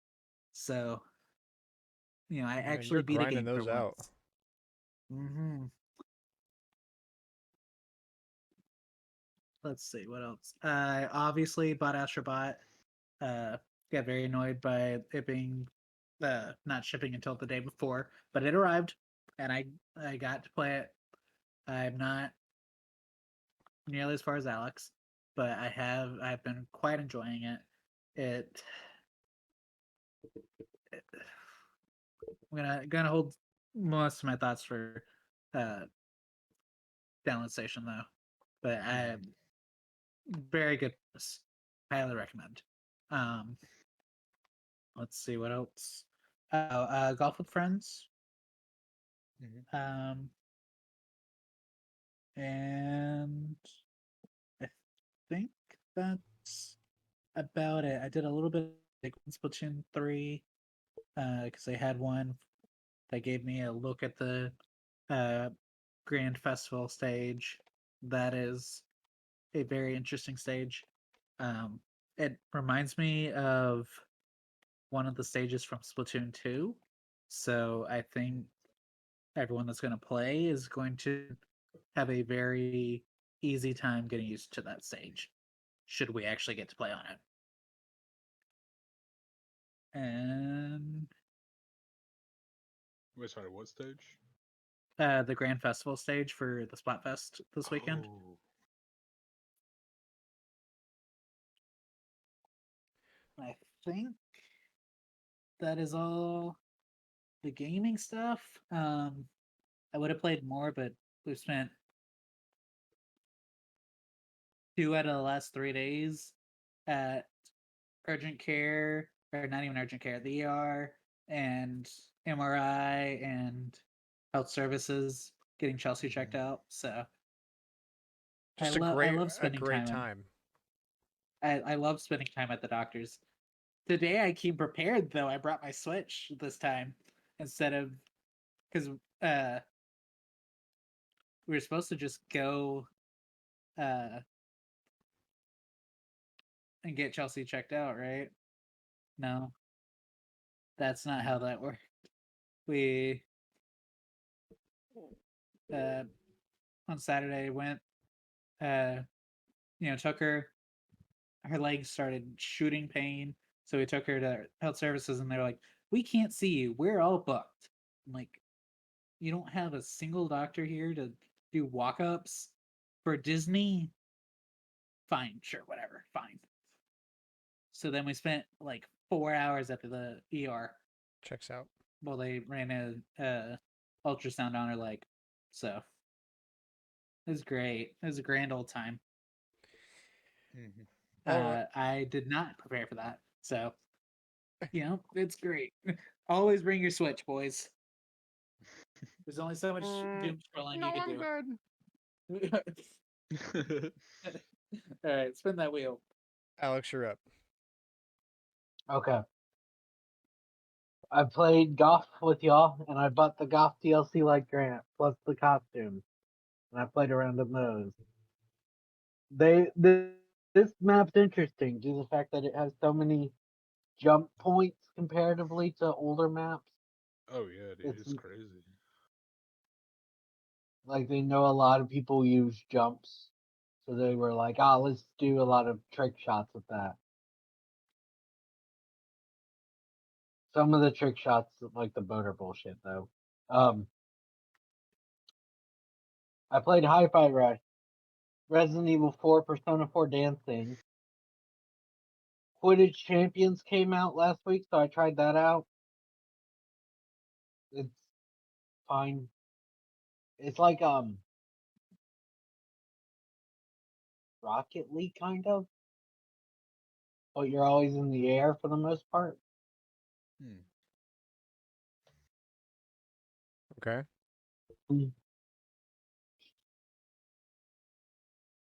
So, I actually you're beat a grinding game those for out. once. Mm-hmm. Let's see what else. I obviously bought Astrobot. Got very annoyed by it being not shipping until the day before, but it arrived, and I got to play it. I'm not nearly as far as Alex, but I've been quite enjoying it. I'm gonna hold most of my thoughts for Download Station though, but I very good. Highly recommend. Let's see what else. Golf with Friends. And I think that's about it. I did a little bit like Splatoon 3 because they had one that gave me a look at the Grand Festival stage. That is a very interesting stage. It reminds me of one of the stages from Splatoon 2. So I think everyone that's going to play is going to have a very easy time getting used to that stage, should we actually get to play on it. And Wait, sorry, what stage? the Grand Festival stage for the Splatfest this weekend. Oh. I think that is all the gaming stuff. I would have played more, but we've spent 2 out of the last 3 days at urgent care, or not even urgent care, the ER and MRI and health services, getting Chelsea checked out. So Just I love a spending great time. time. I love spending time at the doctor's. Today I came prepared though. I brought my Switch this time instead of because we were supposed to just go and get Chelsea checked out, right? No, that's not how that worked. We on Saturday went, took her. Her legs started shooting pain, so we took her to health services, and they're like, "We can't see you. We're all booked." I'm like, "You don't have a single doctor here to do walk-ups for Disney?" Fine, sure, whatever, fine. So then we spent like 4 hours at the ER. Checks out. Well, they ran a ultrasound on her leg, so it was great. It was a grand old time. I did not prepare for that, so it's great. Always bring your Switch, boys. There's only so much doom scrolling you can do. Good. All right, spin that wheel. Alex, you're up. Okay. I played golf with y'all, and I bought the golf DLC like Grant, plus the costumes. And I played around in those. This map's interesting due to the fact that it has so many jump points comparatively to older maps. Oh yeah, dude, it's crazy. Like they know a lot of people use jumps, so they were like, "Ah, let's do a lot of trick shots with that." Some of the trick shots, like the boater bullshit, though. I played Hi-Fi Rush, Resident Evil 4, Persona 4 Dancing. Quidditch Champions came out last week, so I tried that out. It's fine. It's like Rocket League, kind of. But you're always in the air for the most part. Okay.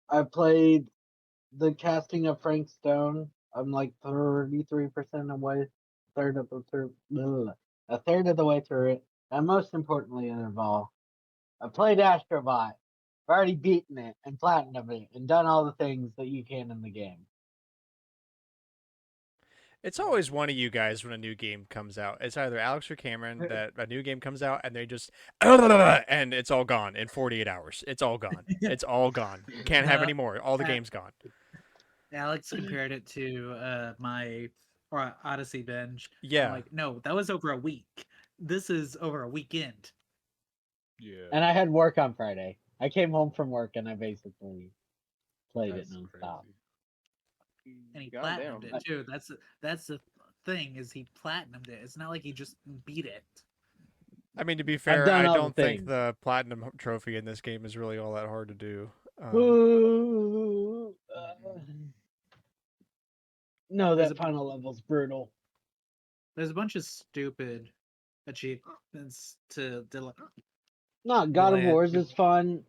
I played the casting of Frank Stone. I'm like 33% away, a third of the way through it. And most importantly of all, I played Astrobot. I've already beaten it and platinumed it and done all the things that you can in the game. It's always one of you guys when a new game comes out. It's either Alex or Cameron that a new game comes out and they just and it's all gone in 48 hours. It's all gone. It's all gone. Can't have any more. All the game's gone. Alex compared it to my Odyssey binge. Yeah. I'm like, no, that was over a week. This is over a weekend. Yeah. And I had work on Friday. I came home from work and I basically played That's it nonstop. crazy. And he Goddamn. platinumed it too. That's the thing, is he platinumed it. It's not like he just beat it. I mean, to be fair, done I all the don't think things. the platinum trophy in this game is really all that hard to do. Ooh, no, There's that a- final level's brutal. There's a bunch of stupid achievements to Not God of delay it. Wars is fun.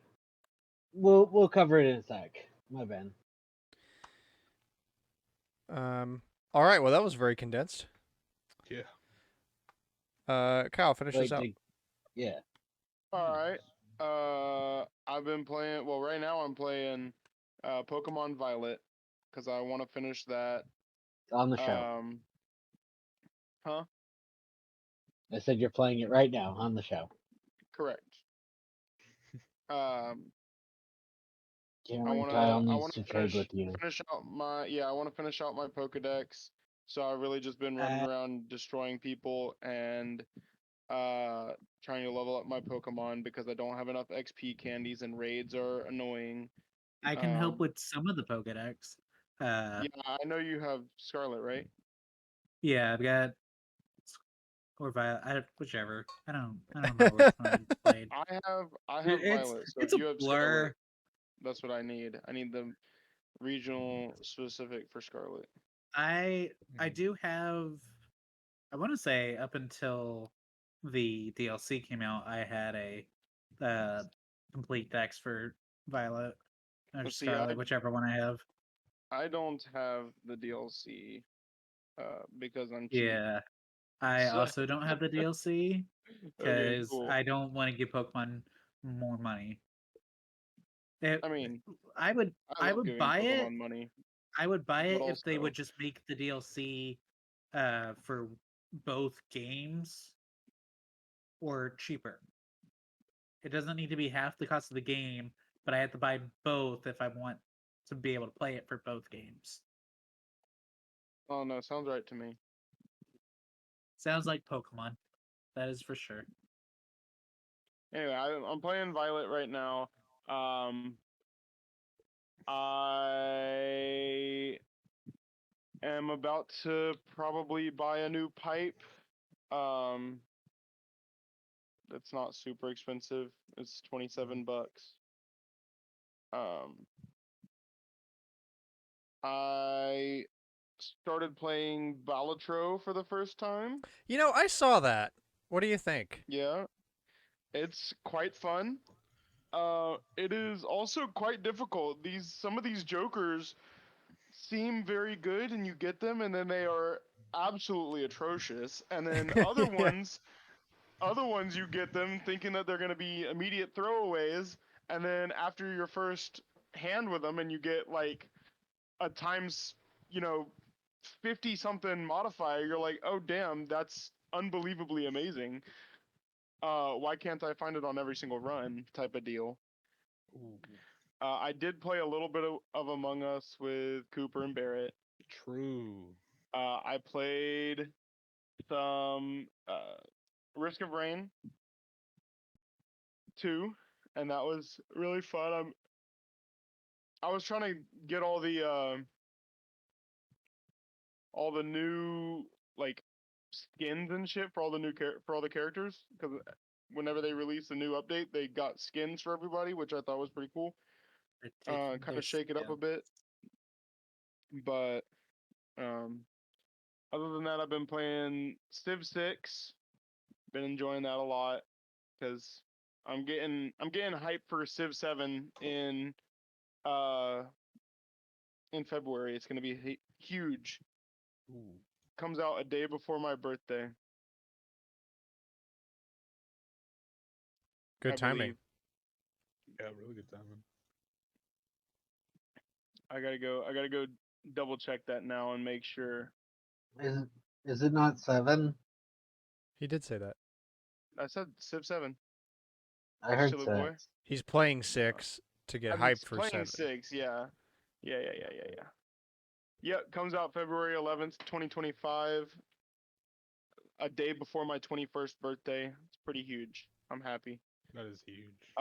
We'll cover it in a sec. My bad. All right. Well, that was very condensed. Yeah. Kyle, finish Wait, this out. yeah. All right. I've been playing. Well, right now I'm playing Pokemon Violet because I want to finish that. On the show. Huh? I said you're playing it right now on the show. Correct. I Cameron want Kyle to. I needs want to to trade finish with you. finish out my. Yeah, I want to finish out my Pokedex. So I've really just been running around destroying people and trying to level up my Pokemon because I don't have enough XP candies and raids are annoying. I can help with some of the Pokedex. Yeah, I know you have Scarlet, right? Yeah, I've got or Violet, whichever. I don't remember which one I played. I have It's Violet, so it's if a you have blur. Scarlet, that's what I need. I need the regional specific for Scarlet. I do have. I want to say up until the DLC came out, I had a complete dex for Violet or See, Scarlet, whichever one I have. I don't have the DLC because I'm cheap. Yeah, I So- also don't have the DLC Okay, because cool. I don't want to give Pokemon more money. I mean, I would I love giving buy Pokemon it. money. I would buy it But if they also- would just make the DLC for both games or cheaper. It doesn't need to be half the cost of the game, but I have to buy both if I want to be able to play it for both games. Oh no, sounds right to me. Sounds like Pokemon. That is for sure. Anyway, I'm playing Violet right now. I am about to probably buy a new pipe. It's not super expensive. It's $27. I started playing Balatro for the first time. You know, I saw that. What do you think? Yeah, it's quite fun. It is also quite difficult. Some of these jokers seem very good, and you get them, and then they are absolutely atrocious. And then other Yeah. ones you get them thinking that they're going to be immediate throwaways, and then after your first hand with them, and you get like a times, 50 something modifier, you're like, oh damn, that's unbelievably amazing. Why can't I find it on every single run? Type of deal. I did play a little bit of Among Us with Cooper and Barrett. True. I played some Risk of Rain 2, and that was really fun. I was trying to get all the new like skins and shit for all the for all the characters, because whenever they released a new update, they got skins for everybody, which I thought was pretty cool. kind of shake it up a bit. But other than that, I've been playing Civ 6. Been enjoying that a lot because I'm getting hyped for Civ 7 in February. It's gonna be huge. Ooh. Comes out a day before my birthday. Good I timing. believe. Yeah, really good timing. I gotta go double check that now and make sure. Is it not 7? He did say that. I said Civ 7. I heard Chiller boy. 6. He's playing 6 to get I'm hyped for playing 7. 6, yeah. Yeah. Yep, comes out February 11th, 2025. A day before my 21st birthday. It's pretty huge. I'm happy. That is huge.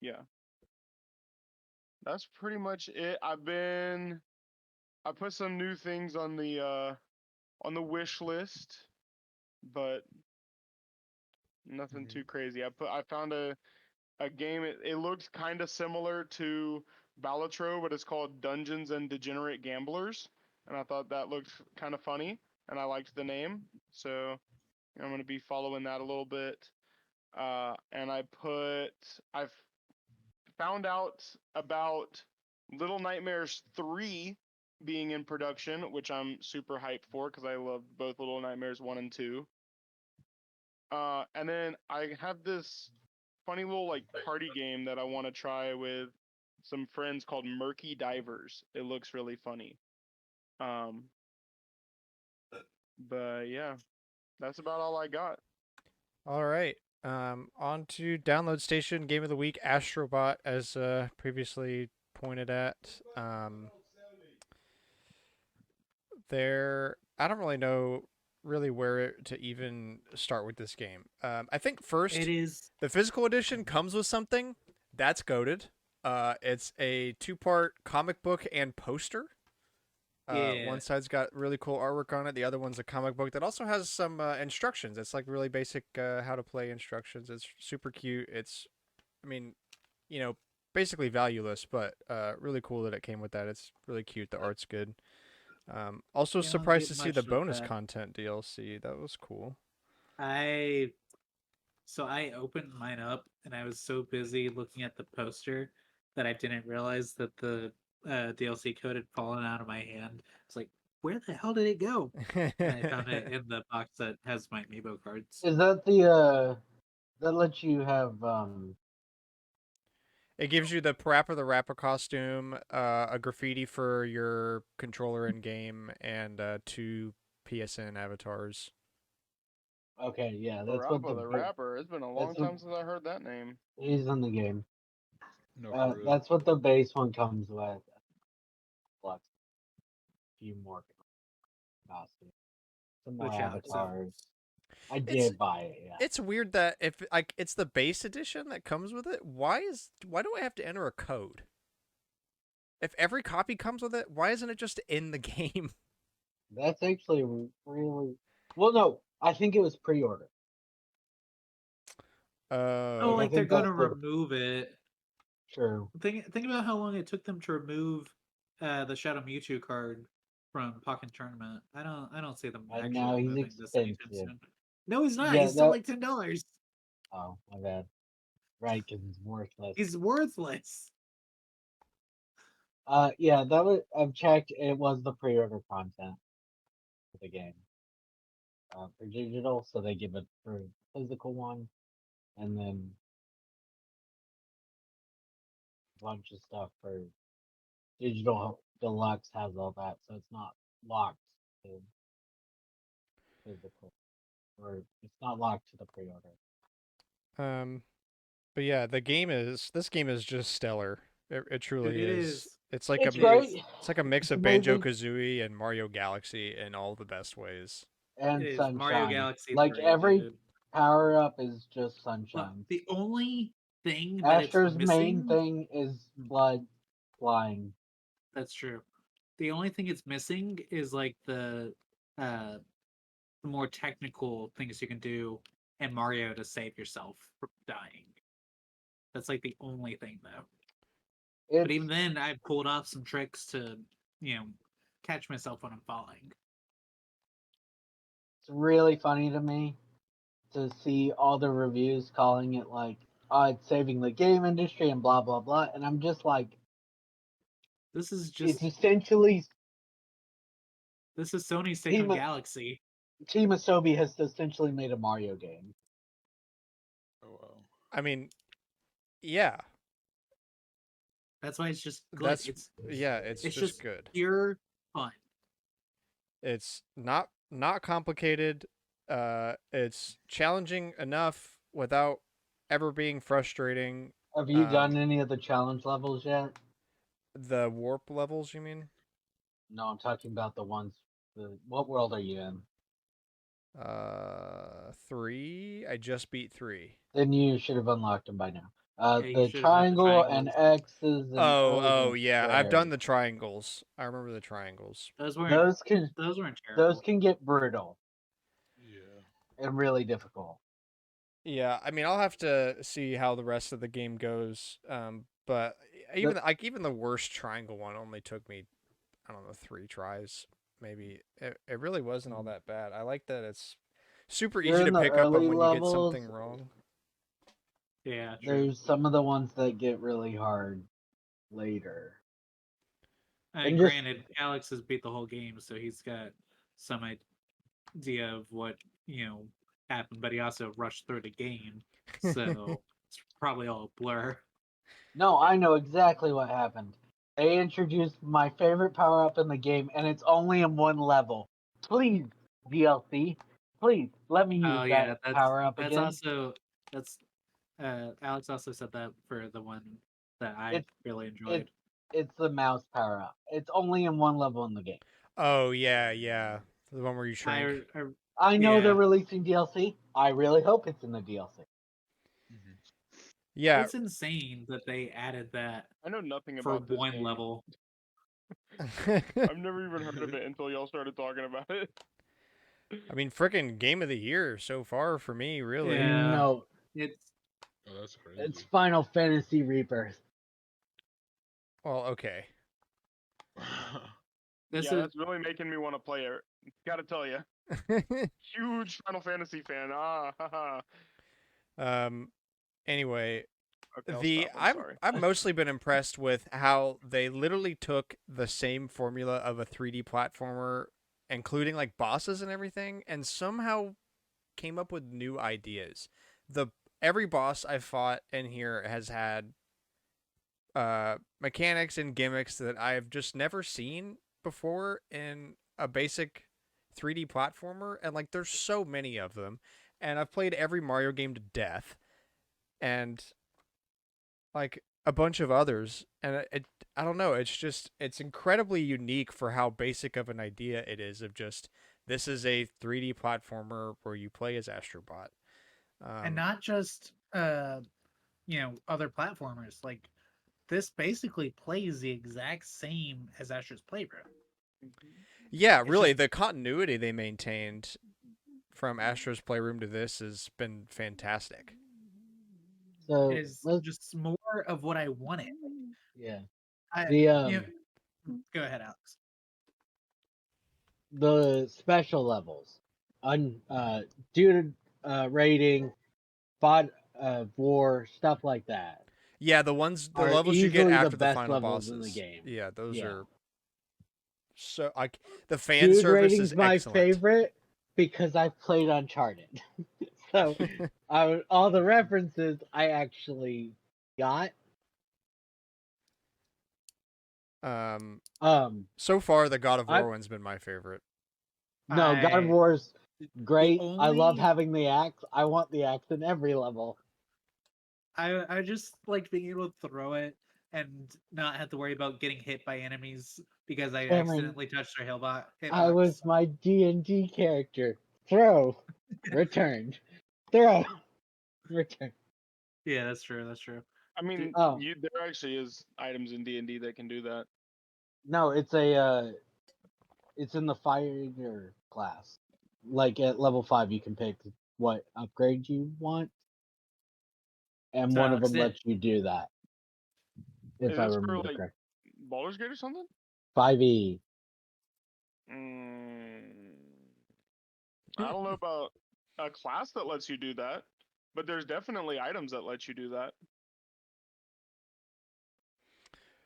Yeah. That's pretty much it. I put some new things on the wish list, but nothing too crazy. I found a game. It looks kind of similar to Balatro, but it's called Dungeons and Degenerate Gamblers, and I thought that looked kind of funny, and I liked the name, so I'm gonna be following that a little bit. And I've found out about Little Nightmares 3 being in production, which I'm super hyped for because I love both Little Nightmares 1 and 2. And then I have this funny little like party game that I want to try with some friends called Murky Divers. It looks really funny. But yeah, that's about all I got. All right. On to download station game of the week, Astrobot, as previously pointed at. I don't really know where to even start with this game. I think first It is. the physical edition comes with something that's goated. It's a 2-part comic book and poster. Yeah. One side's got really cool artwork on it. The other one's a comic book that also has some instructions. It's like really basic how to play instructions. It's super cute. It's, I mean, basically valueless, but really cool that it came with that. It's really cute. The art's good. Also You don't surprised get to see much the of bonus that. content DLC. That was cool. I opened mine up and I was so busy looking at the poster that I didn't realize that the DLC code had fallen out of my hand. It's like, where the hell did it go? And I found it in the box that has my amiibo cards. Is that the that lets you have It gives you the Parappa the Rapper costume, a graffiti for your controller in game, and 2 PSN avatars. Okay, yeah, that's what Parappa the Rapper. It's been a long time since I heard that name. he's in the game. No, for real. That's what the base one comes with. Plus a few more costumes, some more Which avatars. I It's- did buy it. Yeah, It's weird that if like it's the base edition that comes with it, why do I have to enter a code? If every copy comes with it, why isn't it just in the game? that's actually really well. No, I think it was pre-order. Oh, I like they're think gonna that's the- remove it. True. Think about how long it took them to remove the Shadow Mewtwo card from Pocket Tournament. I don't see them And actually now he's removing this anytime expensive. soon. No, he's not. Yeah, He's still that- like $10. Oh, my bad. Right, because it's worthless. He's worthless. Yeah, that was. I've checked. It was the pre-order content for the game. For digital, so they give it for physical one, and then a bunch of stuff for digital deluxe has all that, so it's not locked to physical, or it's not locked to the pre-order. But yeah, this game is just stellar. It truly It is. is. It's like It's a great. it's like a mix It's of amazing. Banjo-Kazooie and Mario Galaxy in all the best ways. And It is sunshine. Mario Galaxy Like 3, every dude. power up is just Well, sunshine. the only thing that Astro's it's main missing, thing is blood flying. that's true. The only thing it's missing is like the more technical things you can do in Mario to save yourself from dying. That's like the only thing though. But even then, I pulled off some tricks to, catch myself when I'm falling. It's really funny to me to see all the reviews calling it like, oh, it's saving the game industry and blah blah blah, and I'm just like, This is it's essentially Sony's take on Galaxy. Team Asobi has essentially made a Mario game. Oh well. I mean, yeah. That's why it's just good. It's just good. Pure fun. It's not complicated. It's challenging enough without ever being frustrating. Have you done any of the challenge levels yet? The warp levels, you mean? No, I'm talking about the ones. What world are you in? 3. I just beat 3. Then you should have unlocked them by now. Yeah, the triangle and X's. And oh yeah, squares. I've done the triangles. I remember the triangles. Those weren't terrible. Those can get brutal. Yeah. And really difficult. Yeah, I mean, I'll have to see how the rest of the game goes. But even the worst triangle one only took me, I don't know, 3 tries. Maybe it really wasn't all that bad. I like that it's super easy to pick up on when you get something wrong. Yeah, true. There's some of the ones that get really hard later. And granted, Alex has beat the whole game, so he's got some idea of what happened. But he also rushed through the game, so it's probably all a blur. No, I know exactly what happened. They introduced my favorite power up in the game, and it's only in one level. Please, DLC, please let me use that power up again. Alex also said that for the one that I really enjoyed. It's the mouse power up. It's only in one level in the game. Oh yeah, the one where you shrink. I know they're releasing DLC. I really hope it's in the DLC. Mm-hmm. Yeah, it's insane that they added that. I know nothing about for one level. I've never even heard of it until y'all started talking about it. I mean, freaking game of the year so far for me, really. Yeah. No, that's crazy. It's Final Fantasy Rebirth. Well, okay. That's really making me want to play it. Gotta tell you, huge Final Fantasy fan. Anyway, okay, I've mostly been impressed with how they literally took the same formula of a 3D platformer, including like bosses and everything, and somehow came up with new ideas. Every boss I've fought in here has had mechanics and gimmicks that I've just never seen before in a basic 3D platformer, and like there's so many of them, and I've played every Mario game to death, and like a bunch of others, and I don't know, it's incredibly unique for how basic of an idea it is of just this is a 3D platformer where you play as Astrobot. And not just other platformers. Like this basically plays the exact same as Astro's Playroom. Yeah, really, the continuity they maintained from Astro's Playroom to this has been fantastic. So it is just more of what I wanted. Yeah. Go ahead, Alex. The special levels, due to rating, war, stuff like that. Yeah, the levels you get after the final bosses in the game. Yeah, those are so like the fan service is my excellent. Favorite because I've played Uncharted, so all the references I actually got. So far, the God of War one's been my favorite. No, God of War's great. I love having the axe. I want the axe in every level. I just like being able to throw it and not have to worry about getting hit by enemies because I accidentally touched their hitbox. I was my D&D character. Throw, returned. Throw, return. Yeah, that's true. That's true. I mean, there actually is items in D&D that can do that. No, it's it's in the fighter class. Like at level 5, you can pick what upgrade you want, and one of them lets you do that. if Is I this for remember like correct. Baldur's Gate or something? 5e. I don't know about a class that lets you do that, but there's definitely items that let you do that.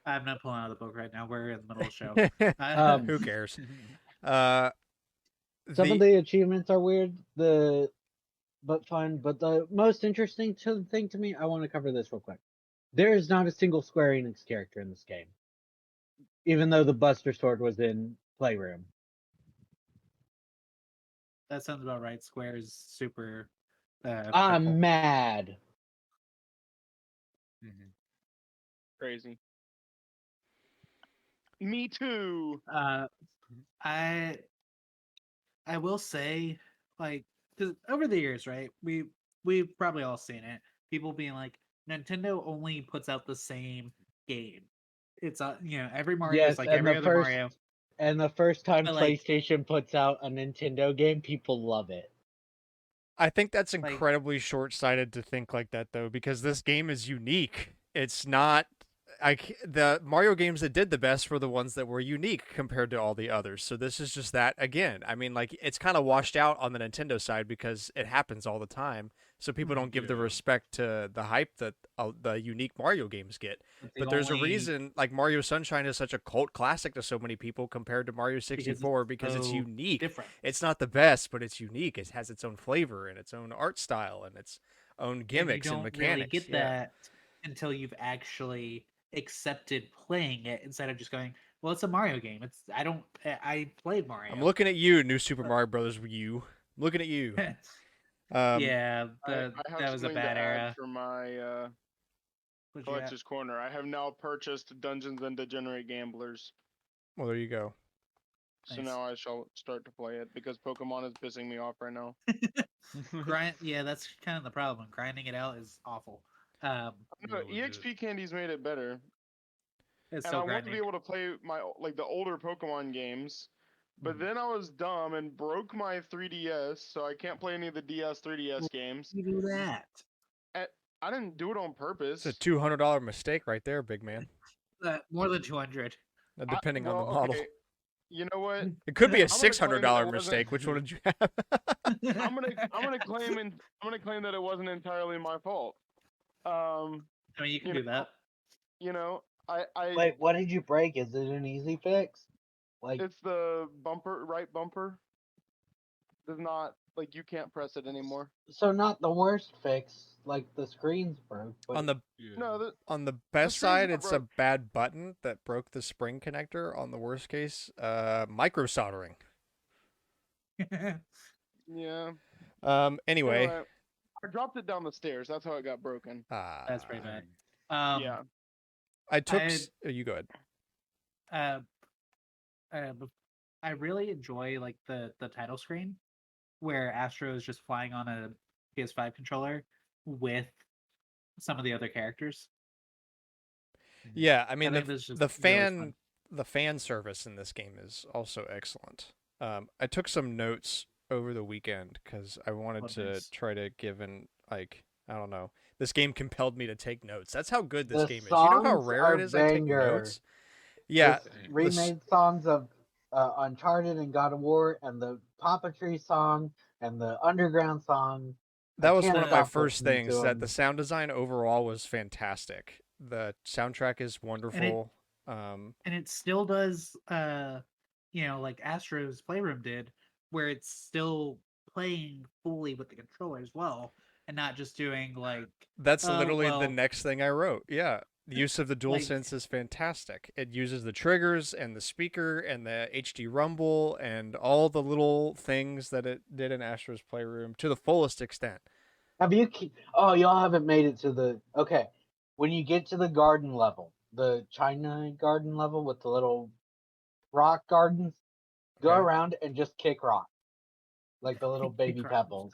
I'm not pulling out of the book right now. We're in the middle of the show. Who cares? Uh, Some of the the achievements are weird, but fun. But the most interesting thing to me, I want to cover this real quick. There is not a single Square Enix character in this game, even though the Buster Sword was in Playroom. That sounds about right. Square is super. I'm fickle. mad. Crazy. Me too. I will say, like, because over the years, right? We've probably all seen it. People being like, Nintendo only puts out the same game. It's every Mario is Yes, like and every the other first Mario. and the first time But, like- PlayStation puts out a Nintendo game, people love it. I think that's Like- incredibly short-sighted to think like that, though, because this game is unique. It's not. The Mario games that did the best were the ones that were unique compared to all the others. So this is just that again. I mean, like it's kind of washed out on the Nintendo side because it happens all the time. So people don't give the Yeah. respect to the hype that the unique Mario games get. the But there's a only- reason, like Mario Sunshine is such a cult classic to so many people compared to Mario 64 because it's so unique. different. It's not the best, but it's unique. It has its own flavor and its own art style and its own And gimmicks you and, don't mechanics. really get Yeah. that until you've actually accepted playing it instead of just going, well, it's a Mario game. I played Mario. I'm looking at you, New Super Mario Brothers U. I'm looking at you. Yeah, I have that was a something bad to era. add for my What'd you got? collector's corner. I have now purchased Dungeons and Degenerate Gamblers, Well, there you go. so Nice. now I shall start to play it because Pokemon is pissing me off right now. Yeah, that's kind of the problem. Grinding it out is awful. No, Yeah, legit. EXP Candy's made it better, It's and still I want to grinding. be able to play my the older Pokemon games. But Mhm. then I was dumb and broke my 3DS, so I can't play any of the DS 3DS games. You do that. I didn't do it on purpose. It's a $200 mistake right there, big man. More than 200. Depending on the model. Okay, you know what? It could be a I'm gonna claim $600 that it wasn't- mistake. Which one did you have? I'm gonna claim that it wasn't entirely my fault. I mean, you can You do that. You know, I Wait, what did you break? Is it an easy fix? Like, it's the right bumper. Does not like you can't press it anymore. so not the worst fix, like the screen's broke, but on the Yeah. No, on the best screen's side, not it's a broke. bad button that broke the spring connector. On the worst case, micro soldering. Yeah. Anyway. I dropped it down the stairs. That's how it got broken. That's pretty bad. Yeah. I took. I- You go ahead. I really enjoy like the title screen where Astro is just flying on a PS5 controller with some of the other characters. Yeah, I mean think that's just the really fan fun. the fan service in this game is also excellent. I took some notes over the weekend because I wanted Oh, to nice. try to give an I don't know. This game compelled me to take notes. That's how good this the game is. You know how songs rare are it is I take banger. notes? Yeah, It's remade songs of Uncharted and God of War, and the Papa Tree song, and the Underground song. that I was can't one of my stop first listening to things, that the them. sound design overall was fantastic. The soundtrack is wonderful. And it still does like Astro's Playroom did, where it's still playing fully with the controller as well, and not just doing like That's Oh, literally the well. next thing I wrote. Yeah. The use of the DualSense is fantastic. It uses the triggers and the speaker and the HD rumble and all the little things that it did in Astro's Playroom to the fullest extent. Have you? Oh, y'all haven't made it to the. Okay, when you get to the garden level, the China garden level with the little rock gardens, go Okay. around and just kick rock, like the little baby rock. pebbles.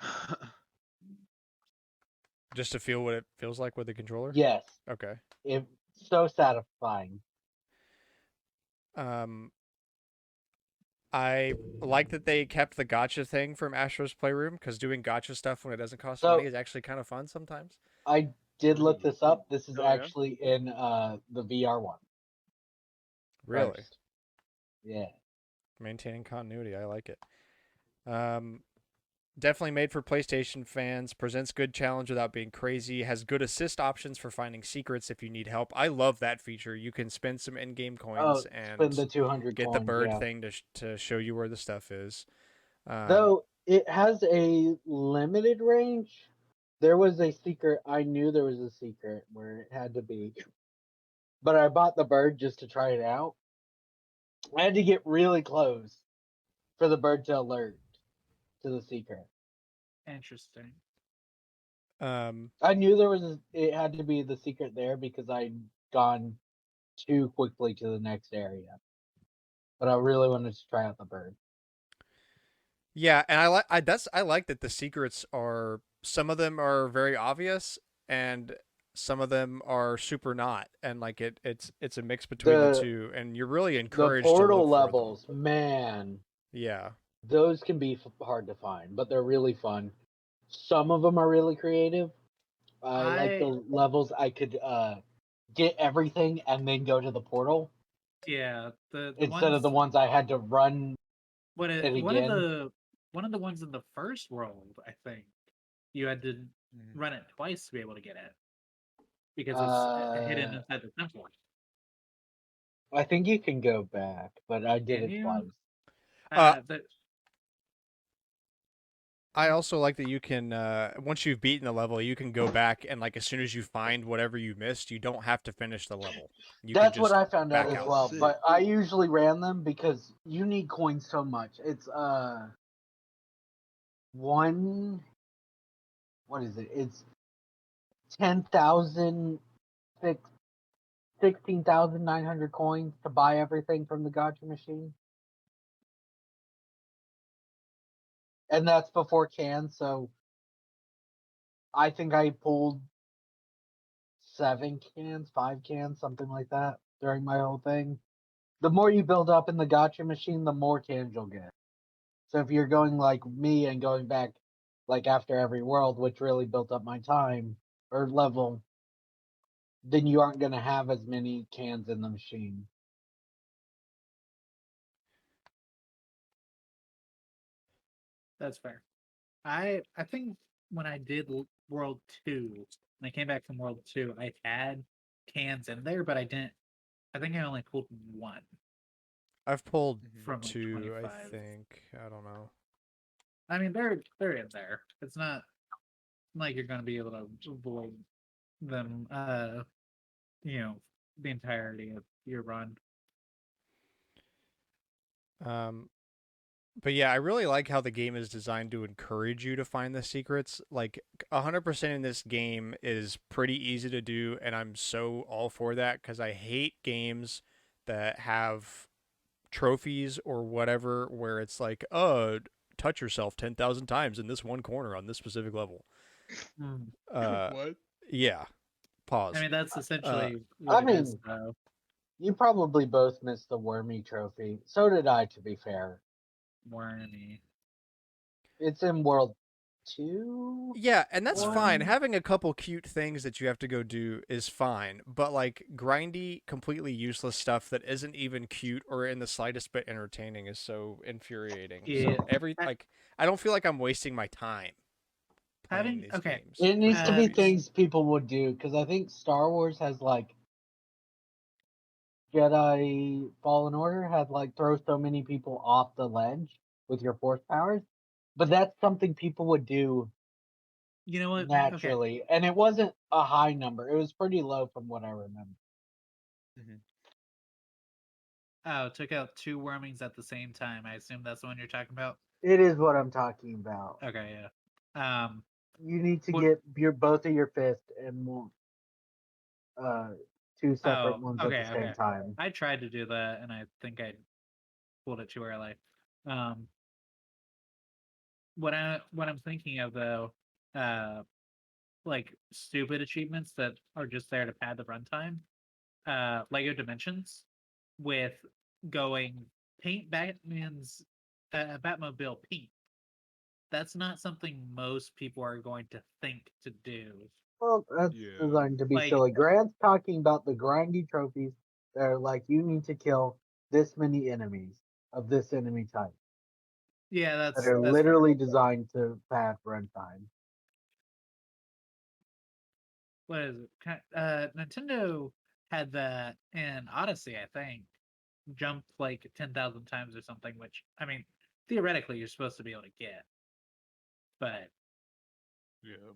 Just to feel what it feels like with the controller? Yes, Okay. it's so satisfying. I like that they kept the gotcha thing from Astro's Playroom because doing gotcha stuff when it doesn't cost So- money is actually kind of fun sometimes. I did look Ooh. this up. This is Oh, yeah? actually in the VR one. Really First. Yeah. maintaining continuity. I like it. Definitely made for PlayStation fans. Presents good challenge without being crazy. Has good assist options for finding secrets if you need help. I love that feature. You can spend some in-game coins Spend the and 200 get coins, the bird yeah. thing to show you where the stuff is. Though it has a limited range. There was a secret. I knew there was a secret where it had to be. But I bought the bird just to try it out. I had to get really close for the bird to alert to the secret. Interesting. I knew it had to be the secret there because I'd gone too quickly to the next area. But I really wanted to try out the bird. Yeah, and I like that the secrets are, some of them are very obvious and some of them are super not, and like it's a mix between the two, and you're really The encouraged to portal look for them. levels, man, Yeah. those can be hard to find, but they're really fun. Some of them are really creative. I like the levels I could get everything and then go to the portal Yeah, the instead of the ones ones I had to run one it of again. one of the ones in the first world, I think, you had to Mhm. run it twice to be able to get it because it's hidden inside the temple. I think you can go back, but I did Can it you? twice. But I also like that you can, once you've beaten the level, you can go back and like as soon as you find whatever you missed, you don't have to finish the level. You can That's what just I found out back as out. well. Sick. But I usually ran them because you need coins so much. It's one. What is it? It's 10,000, 16,900 coins to buy everything from the gotcha machine, and that's before cans. So I think I pulled 7 cans, 5 cans, something like that during my whole thing. The more you build up in the gotcha machine, the more cans you'll get. So if you're going like me and going back like after every world, which really built up my time or level, then you aren't going to have as many cans in the machine. that's fair. I think when I did World 2, when I came back from World 2, I had cans in there, but I didn't. I think I only pulled one I've pulled from like 2, I 25. think. I don't know. I mean, they're in there. It's not like you're going to be able to avoid them. The entirety of your run. But yeah, I really like how the game is designed to encourage you to find the secrets. Like 100% in this game is pretty easy to do, and I'm so all for that because I hate games that have trophies or whatever where it's like, oh, touch yourself 10,000 times in this one corner on this specific level. What? Yeah. Pause. I mean, that's essentially I what it is, mean, though. you probably both missed the Wormy trophy. So did I, to be fair. Wormy. It's in World 2? Yeah, and that's fine. One? Having a couple cute things that you have to go do is fine, but like grindy, completely useless stuff that isn't even cute or in the slightest bit entertaining is so infuriating. Yeah. So I don't feel like I'm wasting my time playing these Okay. games. It needs to be Trophies. things people would do, because I think Star Wars has like Jedi Fallen Order had like throw so many people off the ledge with your force powers, but that's something people would do You know what? Okay. naturally, and it wasn't a high number. It was pretty low from what I remember. Oh, took out 2 wormings at the same time. I assume that's the one you're talking about. It is what I'm talking about. Okay, yeah. You need to What- get both of your fist and two separate ones at the same time. I tried to do that, and I think I pulled it too early. What I'm thinking of though, like stupid achievements that are just there to pad the runtime. Lego Dimensions with going paint Batman's Batmobile pink. That's not something most people are going to think to do. Well, that's Yeah. designed to be Like- silly. Grant's talking about the grindy trophies that are like you need to kill this many enemies of this enemy type Yeah, that's that are fair. literally designed to pad runtime. What is it? Nintendo had that in Odyssey, I think. Jumped like 10,000 times or something, which, I mean, theoretically you're supposed to be able to get. But Yeah.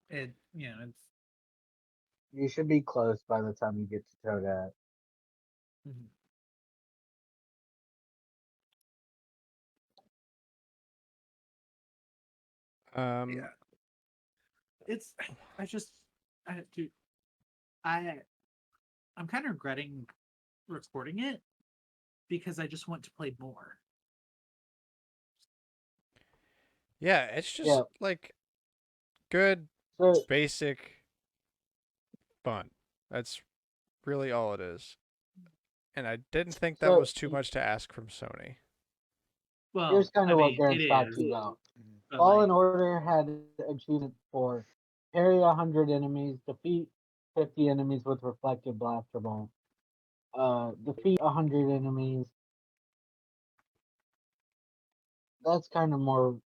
it's You should be close by the time you get to Toadette. mhm. Um, It's I just I dude, I I'm kind of regretting recording it because I just want to play more. yeah, it's just Yeah. like good, So basic fun. That's really all it is. And I didn't think that So- was too much to ask from Sony. Well, here's kind I of what mean, Grant's it talking is, about. Mhm. but Fallen like, Order had achievements for parry 100 enemies, defeat 50 enemies with reflective blaster ball, defeat 100 enemies. That's kind of more,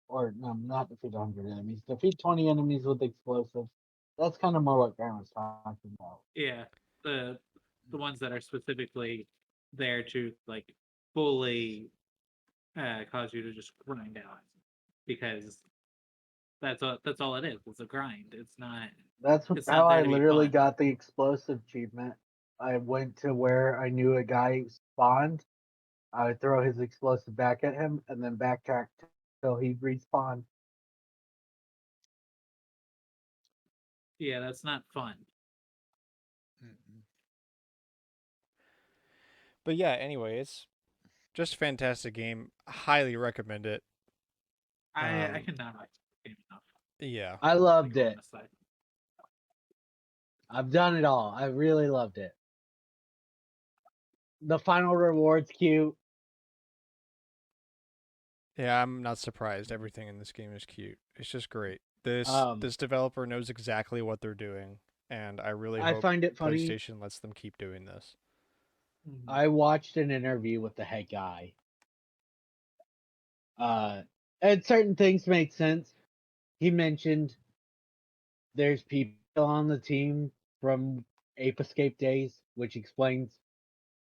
or no, not defeat 100 enemies. Defeat 20 enemies with explosives. That's kind of more what Grant was talking about. yeah, the ones that are specifically there to like fully cause you to just grind out because that's all it is. It's a grind. It's not. That's It's how not there I to be literally fun. got the explosive achievement. I went to where I knew a guy spawned. I would throw his explosive back at him and then backtrack till he respawned. Yeah, that's not fun. Mhm. But yeah, anyway, it's just a fantastic game. Highly recommend it. I Um, cannot like the game enough. Yeah. I loved Like, it. honestly. I've done it all. I really loved it. The final reward's cute. Yeah, I'm not surprised. Everything in this game is cute. It's just great. This Um, this developer knows exactly what they're doing, and I really I hope find it funny. PlayStation lets them keep doing this. Mhm. I watched an interview with the head guy. And certain things make sense. He mentioned there's people on the team from Ape Escape days, which explains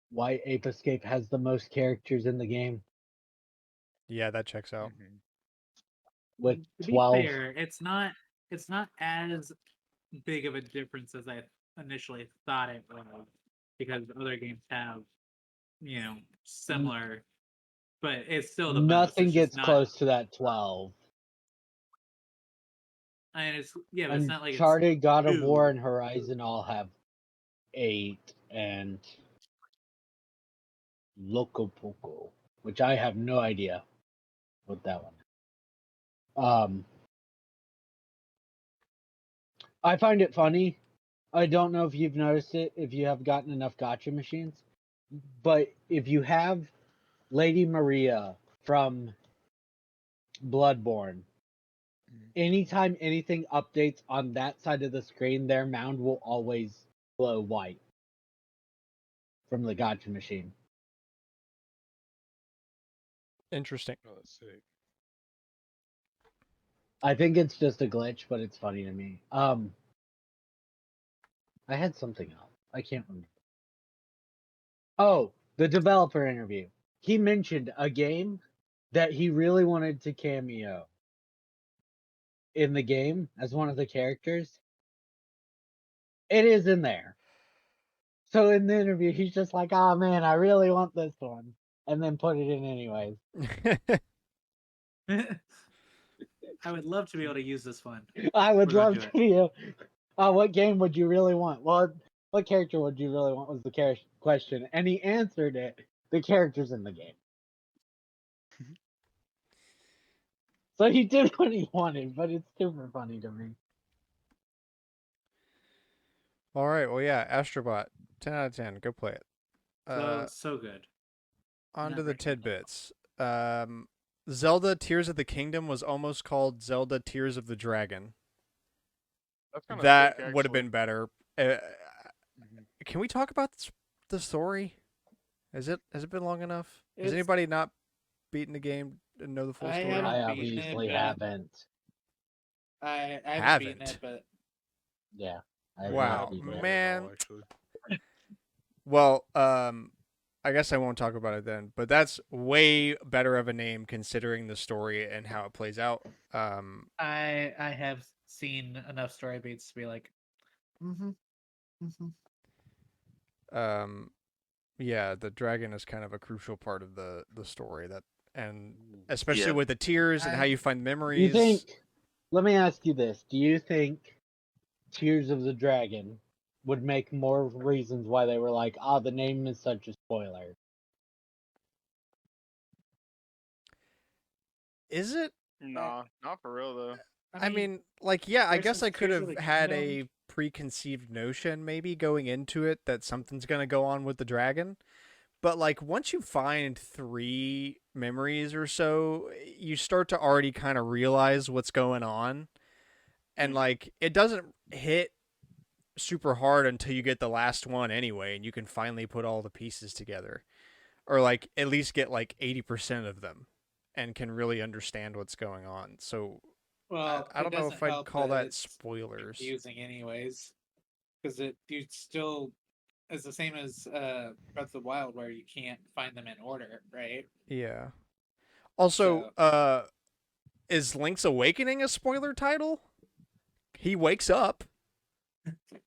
why Ape Escape has the most characters in the game Yeah, that checks out. Mhm. with To be 12. fair, it's not as big of a difference as I initially thought it was because other games have, similar, but it's still the most. Nothing It's just gets not, close to that 12. and but it's not like it's Uncharted, God of War, two. and Horizon all have 8, and Loco Poco, which I have no idea what that one. I find it funny. I don't know if you've noticed it if you have gotten enough gotcha machines, but if you have Lady Maria from Bloodborne, Mhm. anytime anything updates on that side of the screen, their mound will always glow white from the gotcha machine. Interesting. Oh, that's sick. I think it's just a glitch, but it's funny to me. I had something else. I can't remember. Oh, the developer interview. He mentioned a game that he really wanted to cameo in the game as one of the characters. It is in there. So in the interview, he's just like, "Oh man, I really want this one," and then put it in anyways. I would love to be able to use this one. I would We're gonna love do to it. be. What game would you really want? Well, what character would you really want was the question, and he answered it. The characters in the game. So he did what he wanted, but it's super funny to me. All right. Well, yeah, Astrobot, 10 out of 10. Go play it. So good. On to Not the recommend that. tidbits. Zelda Tears of the Kingdom was almost called Zelda Tears of the Dragon. That's kind of That sick, would have actually. been better. Can we talk about the story? Has it been long enough? Has It's- anybody not beaten the game and know the full I story? haven't I beaten it, obviously but- haven't. I haven't beaten Haven't? it, but Yeah. I Wow, I haven't played it at man. all, actually. Well, I guess I won't talk about it then. But that's way better of a name considering the story and how it plays out. I have seen enough story beats to be like, Yeah, the dragon is kind of a crucial part of the story and especially Yeah. with the tears and how you find Do memories. you think? Let me ask you this: do you think Tears of the Dragon would make more reasons why they were like, "Ah, the name is such a spoiler"? Is it? Nah, not for real though. I mean, like, yeah, I guess versus I could Tears of have the had Kingdom? a preconceived notion maybe going into it that something's going to go on with the dragon. But, like, once you find 3 memories or so, you start to already kind of realize what's going on. And, like, it doesn't hit super hard until you get the last one anyway, and you can finally put all the pieces together. Or, like, at least get, like, 80% of them and can really understand what's going on. So, well, I don't know if I'd call that spoilers. confusing anyways, because you still is the same as Breath of the Wild, where you can't find them in order, right? Yeah. Also, is Link's Awakening a spoiler title? He wakes up.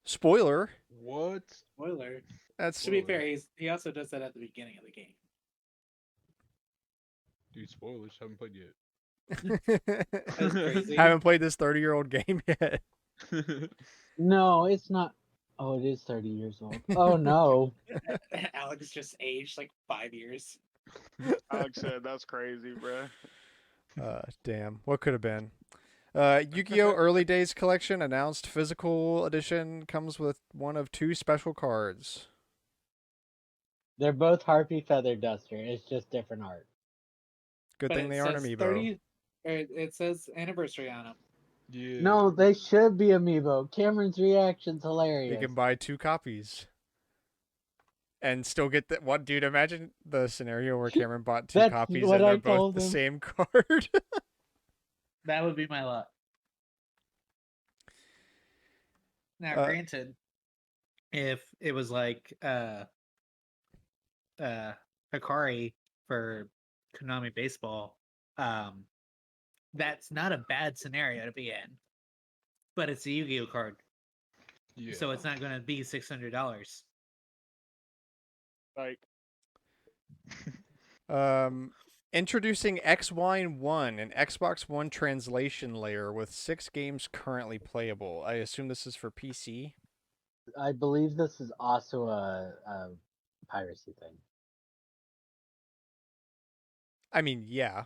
Spoiler. What? Spoiler. That's To be fair, he also does that at the beginning of the game. Dude, spoilers. Haven't played yet. That's crazy. Haven't played this 30-year-old game yet. No, it's not. Oh, it is 30 years old. Oh no. Alex just aged like 5 years. Alex said that's crazy, bruh. Damn. What could have been? Yu-Gi-Oh! Early Days Collection announced physical edition comes with one of 2 special cards. They're both Harpy Feather Duster. It's just different art. Good But thing it they aren't says amiibo. 30. It says anniversary on them. Yeah. No, they should be amiibo. Cameron's reaction's You hilarious. can buy 2 copies. And still get the what, dude? Imagine the scenario where Cameron bought 2 That's copies what and they're I both told the him. same card. That would be my luck. Now, granted, if it was like Hikari for Konami Baseball, that's not a bad scenario to be in. But it's a Yu-Gi-Oh card, Yeah. so it's not going to be $600. Like, Introducing XY1, an Xbox One translation layer with 6 games currently playable. I assume this is for PC. I believe this is also a piracy thing. I mean, yeah.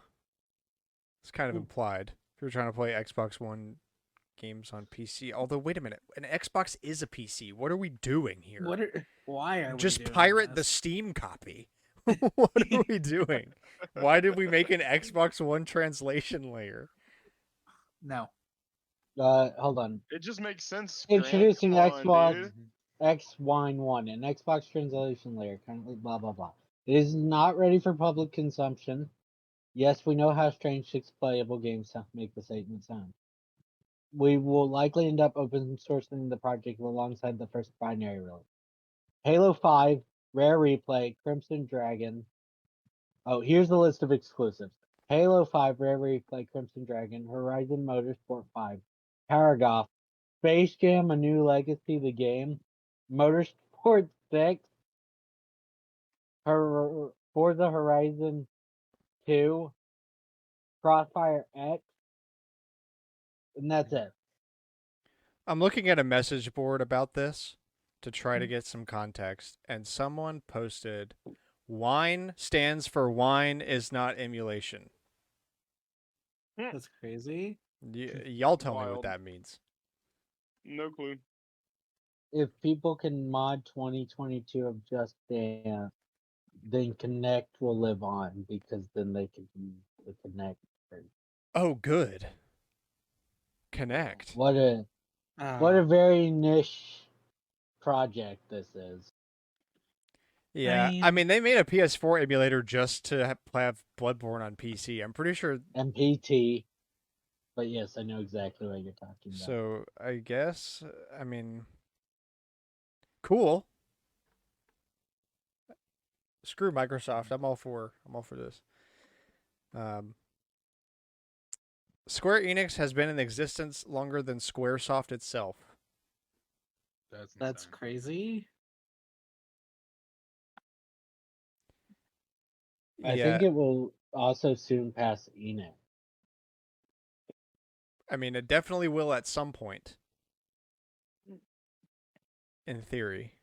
It's kind of implied. If you're trying to play Xbox One games on PC. Although, wait a minute. An Xbox is a PC. What are we doing here? Why are Just we doing pirate the this? Steam copy. What are we doing? Why did we make an Xbox One translation layer? No. Hold on. it just makes sense. Grant. Introducing Come on, Xbox dude. XY1, an Xbox translation layer, currently blah blah blah. It is not ready for public consumption. Yes, we know how strange 6 playable games make the statement sound. We will likely end up open sourcing the project alongside the first binary release. Halo 5, Rare Replay, Crimson Dragon. Oh, here's the list of exclusives. Halo 5, Rare Replay, Crimson Dragon, Horizon Motorsport 5, Paragoff, Space Jam: A New Legacy, the game, Motorsport 6, Forza Horizon 2, Crossfire X, and that's it. I'm looking at a message board about this to try to get some context, and someone posted, "Wine stands for wine is not emulation." That's crazy. Y'all tell me what Wild. that means. No clue. If people can mod 2022 of Just Dance, then Connect will live on because then they can use the Connect. Oh, good. Connect. What a very niche project this is. Yeah, I mean, they made a PS4 emulator just to have Bloodborne on PC. I'm pretty sure. MPT. But yes, I know exactly what you're talking about. So I guess, I mean, cool. Screw Microsoft. I'm all for this. Square Enix has been in existence longer than Squaresoft itself. That's crazy. I Yeah, think it will also soon pass Enix. I mean, it definitely will at some point. In theory.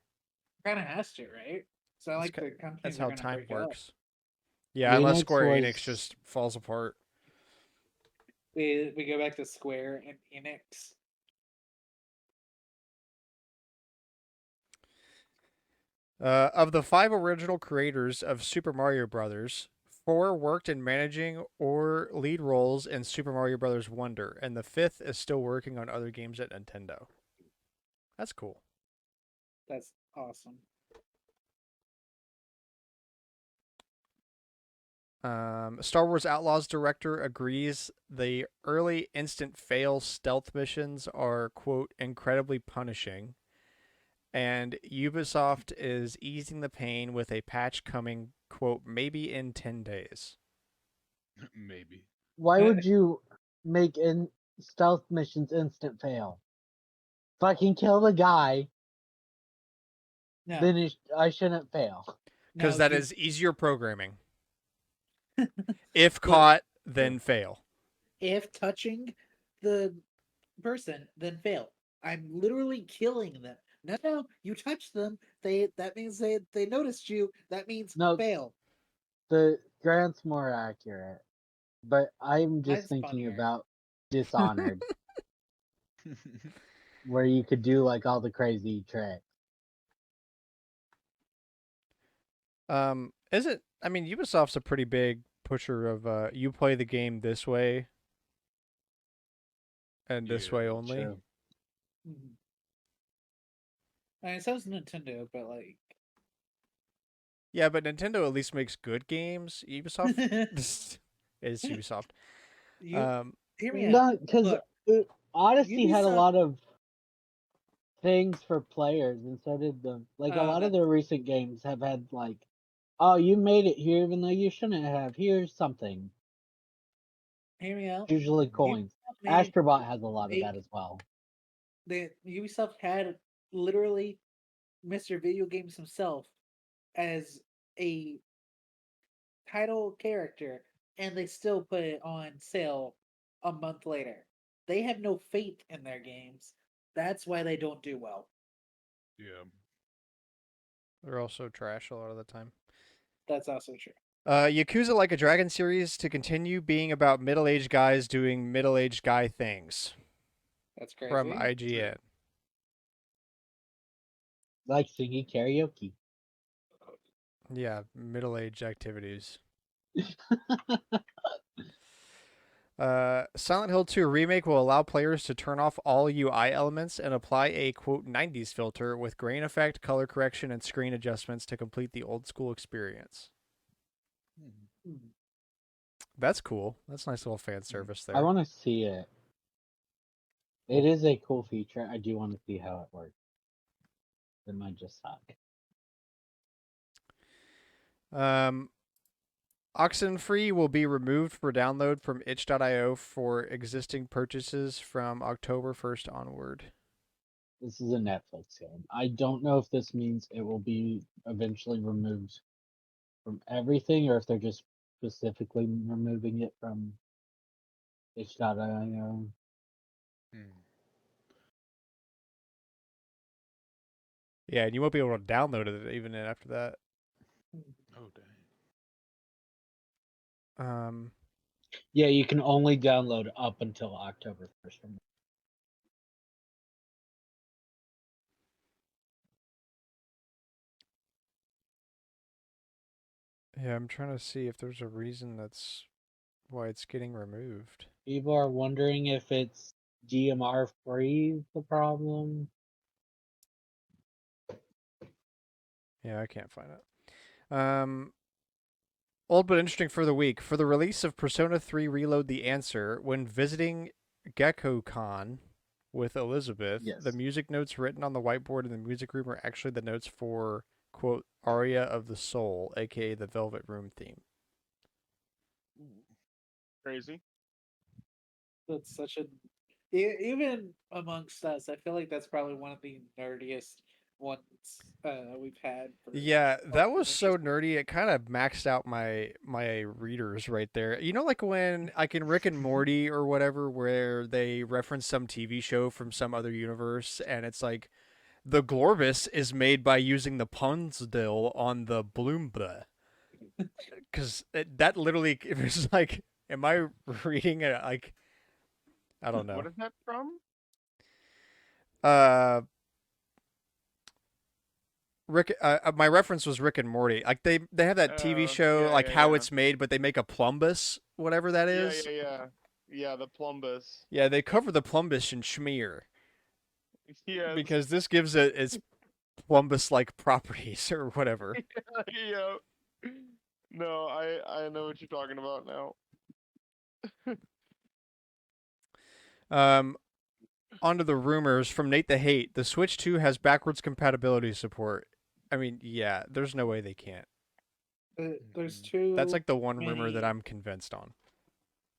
Kind of has to, right? So like the companies That's are how gonna time break works. up. Yeah, unless Enix Square was- Enix just falls apart. We go back to Square and Enix. Of the 5 original creators of Super Mario Brothers, 4 worked in managing or lead roles in Super Mario Brothers Wonder, and the 5th is still working on other games at Nintendo. That's cool. That's awesome. Star Wars Outlaws director agrees the early instant fail stealth missions are, quote, incredibly punishing. And Ubisoft is easing the pain with a patch coming, quote, maybe in 10 days. Maybe. Why would you make stealth missions instant fail? Fucking kill the guy, No, then I shouldn't fail. Because no, that you- is easier programming. If caught, then fail. if touching the person, then fail. I'm literally killing them. No, you touch them. That means they noticed you. That means No. fail. The grant's more accurate. But I'm just Mine's thinking funnier. about Dishonored, where you could do like all the crazy tricks. Is it? I mean, Ubisoft's a pretty big pusher of you play the game this way and this Yeah, way only. True. Mhm. I mean, so does Nintendo, but like, Yeah, but Nintendo at least makes good games. Ubisoft is Ubisoft. you hear me out. No, because Look, Odyssey had a Ubisoft- lot of things for players, and so did the a lot of their recent games have had like, oh, you made it here even though you shouldn't have. Here's something. Hear me out. Usually coins. Astrobot has a lot of that as well. The Ubisoft had literally Mr. Video Games himself as a title character, and they still put it on sale a month later. They have no faith in their games. That's why they don't do well. Yeah. They're also trash a lot of the time. That's also true. Yakuza Like a Dragon series to continue being about middle-aged guys doing middle-aged guy things. That's crazy. From IGN. Like singing karaoke. Yeah, middle-aged activities. Silent Hill 2 Remake will allow players to turn off all UI elements and apply a, quote, 90s filter with grain effect, color correction, and screen adjustments to complete the old-school experience. That's cool. That's nice little fan service there. I want to see it. It is a cool feature. I do want to see how it works. It might just suck. Oxenfree will be removed for download from itch.io for existing purchases from October 1st onward. This is a Netflix game. I don't know if this means it will be eventually removed from everything or if they're just specifically removing it from itch.io. Yeah, and you won't be able to download it even after that. Oh dang. Yeah, you can only download up until October 1st. Yeah, I'm trying to see if there's a reason that's why it's getting removed. People are wondering if it's DMR free the problem. Yeah, I can't find it. Old but interesting for the week. For the release of Persona 3 Reload the Answer, when visiting GeckoCon with Elizabeth, Yes. the music notes written on the whiteboard in the music room are actually the notes for, quote, Aria of the Soul, aka the Velvet Room theme. Crazy. That's such a even amongst us, I feel like that's probably one of the nerdiest ones we've had. For Yeah, that was it's so just- nerdy. It kind of maxed out my readers right there. You know, like when like in Rick and Morty or whatever, where they reference some TV show from some other universe, and it's like the Glorbus is made by using the Punsdill on the Bloombra. Because that literally, it was like, am I reading it like, I don't know. What is that from? Rick, my reference was Rick and Morty. Like they have that TV show, yeah, like yeah, how yeah. it's made, but they make a plumbus, whatever that is. Yeah, the plumbus. Yeah, they cover the plumbus in schmear Yeah. because this gives it its plumbus-like properties or whatever. Yeah. No, I know what you're talking about now. Onto the rumors from Nate the Hate. The Switch 2 has backwards compatibility support. I mean, yeah, there's no way they can't. there's too. That's like the one rumor that many- I'm convinced on.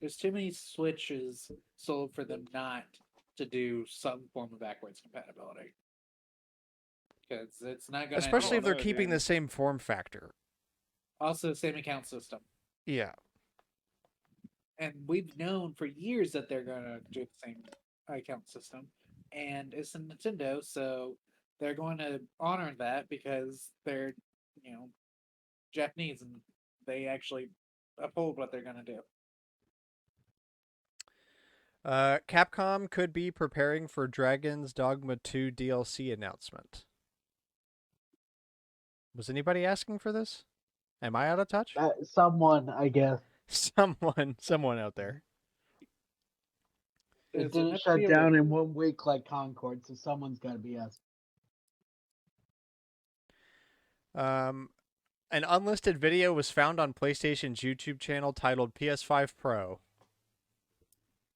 There's too many Switches sold for them not to do some form of backwards compatibility. Because it's not going to. Especially if they're know, keeping dude. the same form factor. Also, same account system. Yeah. And we've known for years that they're going to do the same account system. And it's a Nintendo, so they're going to honor that because they're, Japanese and they actually uphold what they're going to do. Capcom could be preparing for Dragon's Dogma 2 DLC announcement. Was anybody asking for this? Am I out of touch? Someone, I guess. Someone out there. It It's didn't meant to shut be a down rumor. in 1 week like Concord, so someone's got to be asking. An unlisted video was found on PlayStation's YouTube channel titled PS5 Pro.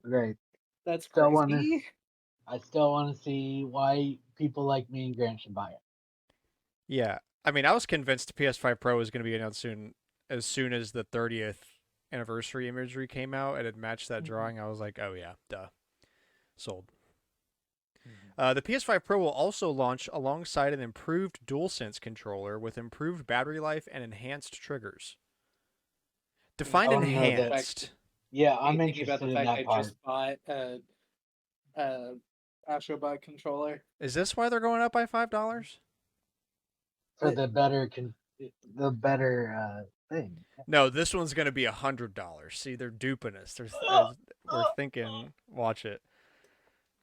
Great. That's Still wanna- crazy. I still want to see why people like me and Grant should buy it. Yeah, I mean, I was convinced PS5 Pro was going to be announced as soon as the 30th anniversary imagery came out and it matched that drawing. I was like, oh yeah, duh, sold. The PS5 Pro will also launch alongside an improved DualSense controller with improved battery life and enhanced triggers. Define Oh, no, that- enhanced. Yeah, I'm Thinking about interested the in fact that I part. just bought a Astro controller. Is this why they're going up by $5? For the better thing. No, this one's going to be $100. See, they're duping us. We're thinking, watch it.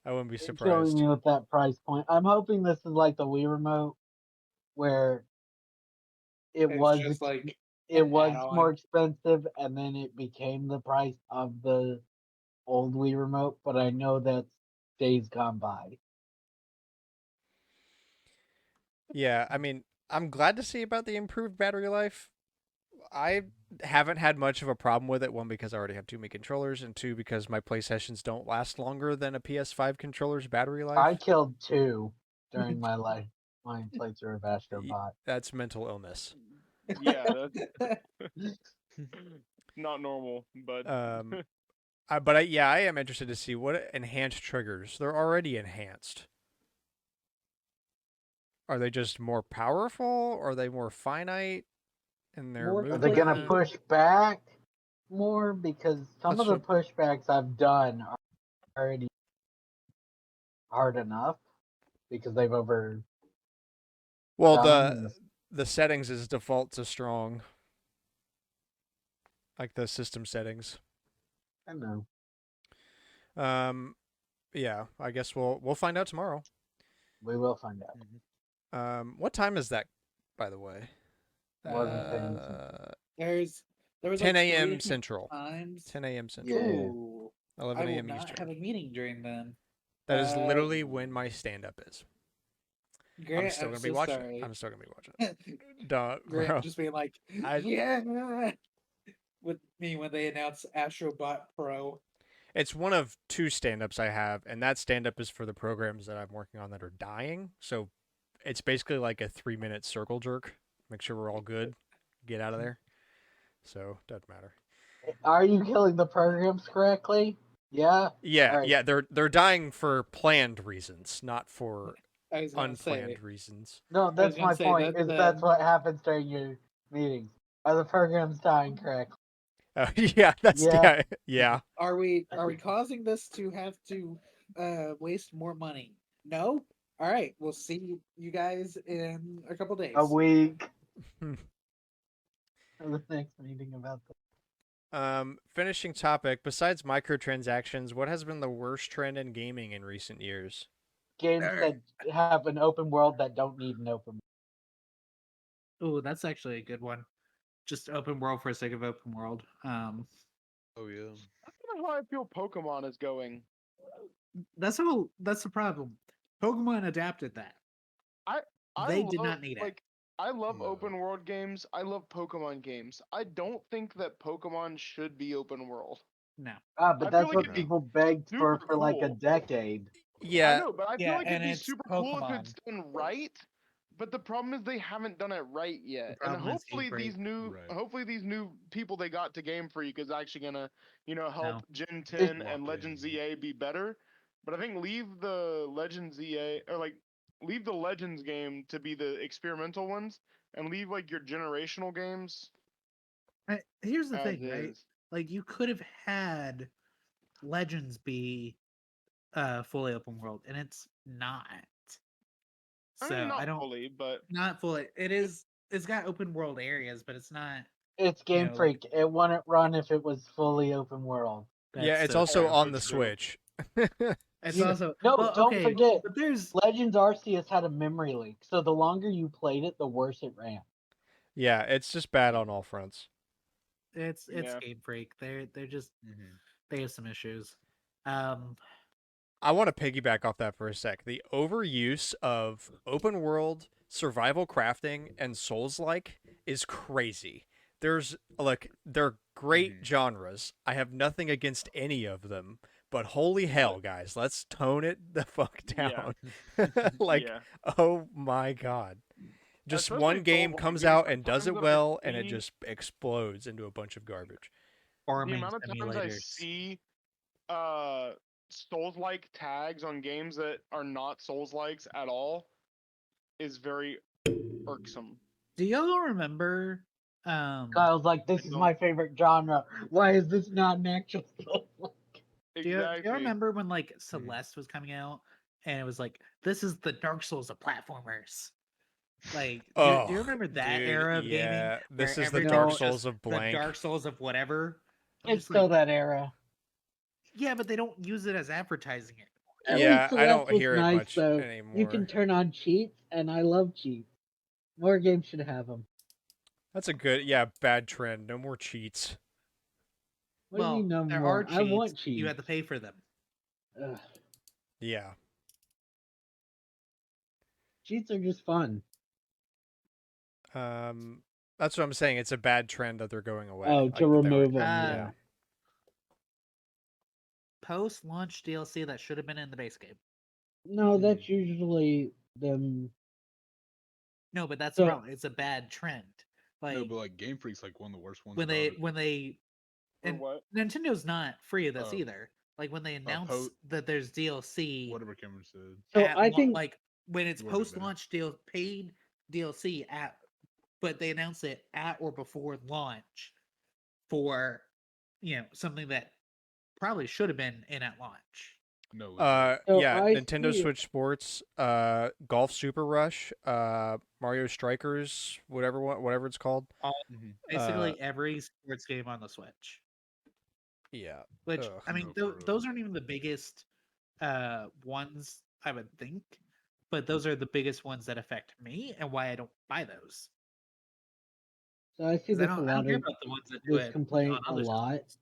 I wouldn't be They're surprised. Killing me with that price point. I'm hoping this is like the Wii remote, where it It's was just like it an was add-on. more expensive, and then it became the price of the old Wii remote. But I know that's days gone by. Yeah, I mean, I'm glad to see about the improved battery life. I haven't had much of a problem with it. One, because I already have too many controllers, and two, because my play sessions don't last longer than a PS5 controller's battery life. I killed 2 during my playthrough of Astro Y- Bot. That's mental illness. Yeah, that's not normal, but I am interested to see what enhanced triggers. They're already enhanced. Are they just more powerful? Are they more finite in their More Are they gonna movement? push back more? Because some That's of the pushbacks I've done are already hard enough because they've over. Well, done. the settings is default to strong. Like the system settings. I know. Yeah, I guess we'll find out tomorrow. We will find out. What time is that, by the way? Wasn't paying attention. There was 10 like 3 a.m. different Central. times. 10 a.m. Central. Yeah. Ooh, 11 I will a.m. not Eastern. have a meeting during then. That is literally when my stand-up is. Grant, I'm still gonna be so watching sorry. it. I'm still gonna be watching it. Duh, Grant bro. just being like, I- yeah, with me when they announced Astrobot Pro. It's one of 2 stand-ups I have, and that stand-up is for the programs that I'm working on that are dying. So it's basically like a 3-minute circle jerk. Make sure we're all good. Get out of there. So doesn't matter. Are you killing the programs correctly? Yeah. Yeah, All right. yeah, they're dying for planned reasons, not for I was gonna say, unplanned reasons. No, that's gonna my say point. that, That's what happens during your meetings. Are the programs dying correctly? Yeah, that's Yeah. yeah. Are we causing this to have to waste more money? No? All right, we'll see you guys in a couple days. A week. The next meeting about this. Finishing topic. Besides microtransactions, what has been the worst trend in gaming in recent years? Games that have an open world that don't need an open Oh, that's actually a good one. Just open world for the sake of open world. Oh yeah. That's kind of how I feel Pokemon is going. That's the problem. Pokemon adapted that. I They love, did not need it. like, I love No. open world games. I love Pokemon games. I don't think that Pokemon should be open world. No. Ah, I but feel that's like what it'd be people begged for super like a cool. decade. I Yeah, know, but I feel Yeah, like it'd and be it's super cool if Pokemon. it's done right. But the problem is they haven't done it right yet. And problem is Game hopefully Freak. these new people they got to Game Freak is actually gonna, help No. Gen It's 10 locked and Legends in. EA be better. But I think leave the Legends EA or like leave the Legends game to be the experimental ones and leave like your generational games Here's the as thing, right? is. Like you could have had Legends be fully open world, and it's not. I So mean, I not don't fully, but not fully. It is. It's got open world areas, but it's not. It's Game like, Freak. It wouldn't run if it was fully open world. yeah. that's It's so also true. on the That's true. Switch. It's You know- also no, well, don't okay, forget. but there's Legends Arceus had a memory leak, so the longer you played it, the worse it ran. Yeah, it's just bad on all fronts. it's Yeah. Game Freak. They're just Mm-hmm. they have some issues. I want to piggyback off that for a sec. The overuse of open world survival crafting and Souls-like is crazy. They're great genres. I have nothing against any of them, but holy hell, guys, let's tone it the fuck Yeah. down. Like, yeah. oh my god. Just Especially one game Souls-like comes games, out the and does times it that I well, and it see- just explodes into a bunch of garbage. the farming amount of times I simulators. see Souls-like tags on games that are not Souls-likes at all is very irksome. Do y'all remember? Kyle's like, "This is don't- my favorite genre. Why is this not an actual?" Do you Exactly. remember when like Celeste was coming out and it was like, this is the Dark Souls of platformers? Like, do you remember that dude, era of gaming? yeah, this where is the everything Dark was just Souls of blank. The Dark Souls of whatever. I'm It's just still like, that era. yeah, but they don't use it as advertising it. At Yeah, least I don't Celeste was hear it nice, much though. anymore. You can turn on cheats, and I love cheats. More games should have them. That's a good, bad trend. No more cheats. What do you mean no there more? are cheats. I want cheats. You have to pay for them. Ugh. Yeah. Cheats are just fun. That's what I'm saying. It's a bad trend that they're going away. Oh, Like, to remove them. yeah. Post-launch DLC that should have been in the base game. No, that's usually them. No, but that's So- the problem. It's a bad trend. Like No, but like Game Freak's like one of the worst ones. when about they it. For and what? Nintendo's not free of this Oh. either. Like when they announce po- that there's DLC, Whatever Cameron said. So at I lau- think like when it's You wanna go back. post-launch paid DLC but they announce it at or before launch for something that probably should have been in at launch. No. So yeah, I Nintendo see- Switch Sports, Golf Super Rush, Mario Strikers, whatever it's called. Basically every sports game on the Switch. Yeah. Which Ugh. I mean, No, for those real. aren't even the biggest ones I would think, but those are the biggest ones that affect me and why I don't buy those. So I see 'Cause I this a don't lot care of about the ones that do this it complaint on a other lot. systems.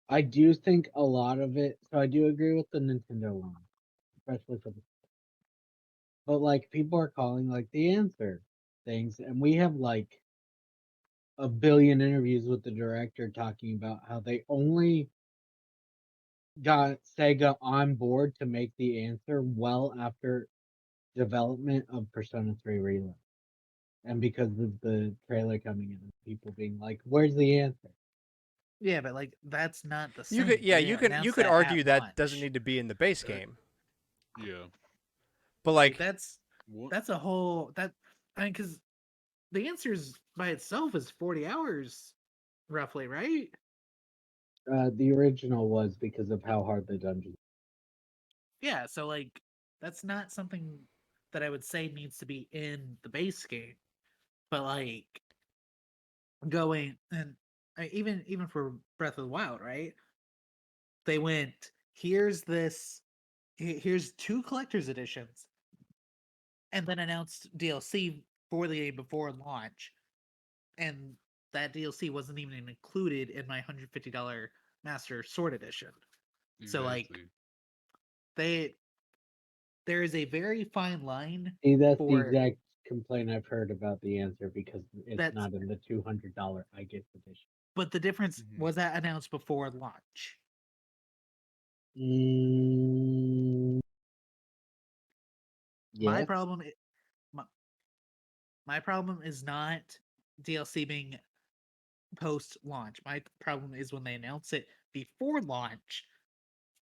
I do think a lot of it. So I do agree with the Nintendo one, especially for the. But like people are calling like the answer things, and we have like a billion interviews with the director talking about how they only got Sega on board to make the answer well after development of Persona 3 Reload. And because of the trailer coming in and people being like, where's the answer? Yeah, but like that's not the You same. could, yeah, They you announced could that argue at that doesn't launch. need to be in the base Right. game, Yeah. but Like like, What? that's a whole that I mean, because the answers by itself is 40 hours, roughly, right? The original was because of how hard the dungeon. Yeah, so like that's not something that I would say needs to be in the base game, but like going and even for Breath of the Wild, right? They went here's this here's two collector's editions, and then announced DLC for the game before launch, and that DLC wasn't even included in my $150 Master Sword Edition. So like Exactly. there is a very fine line See, that's the for exact complaint I've heard about the answer because it's that's not in the $200 I get edition. but the difference Mhm. was that announced before launch. Mm, My yeah. problem my problem is not DLC being post launch. My problem is when they announce it before launch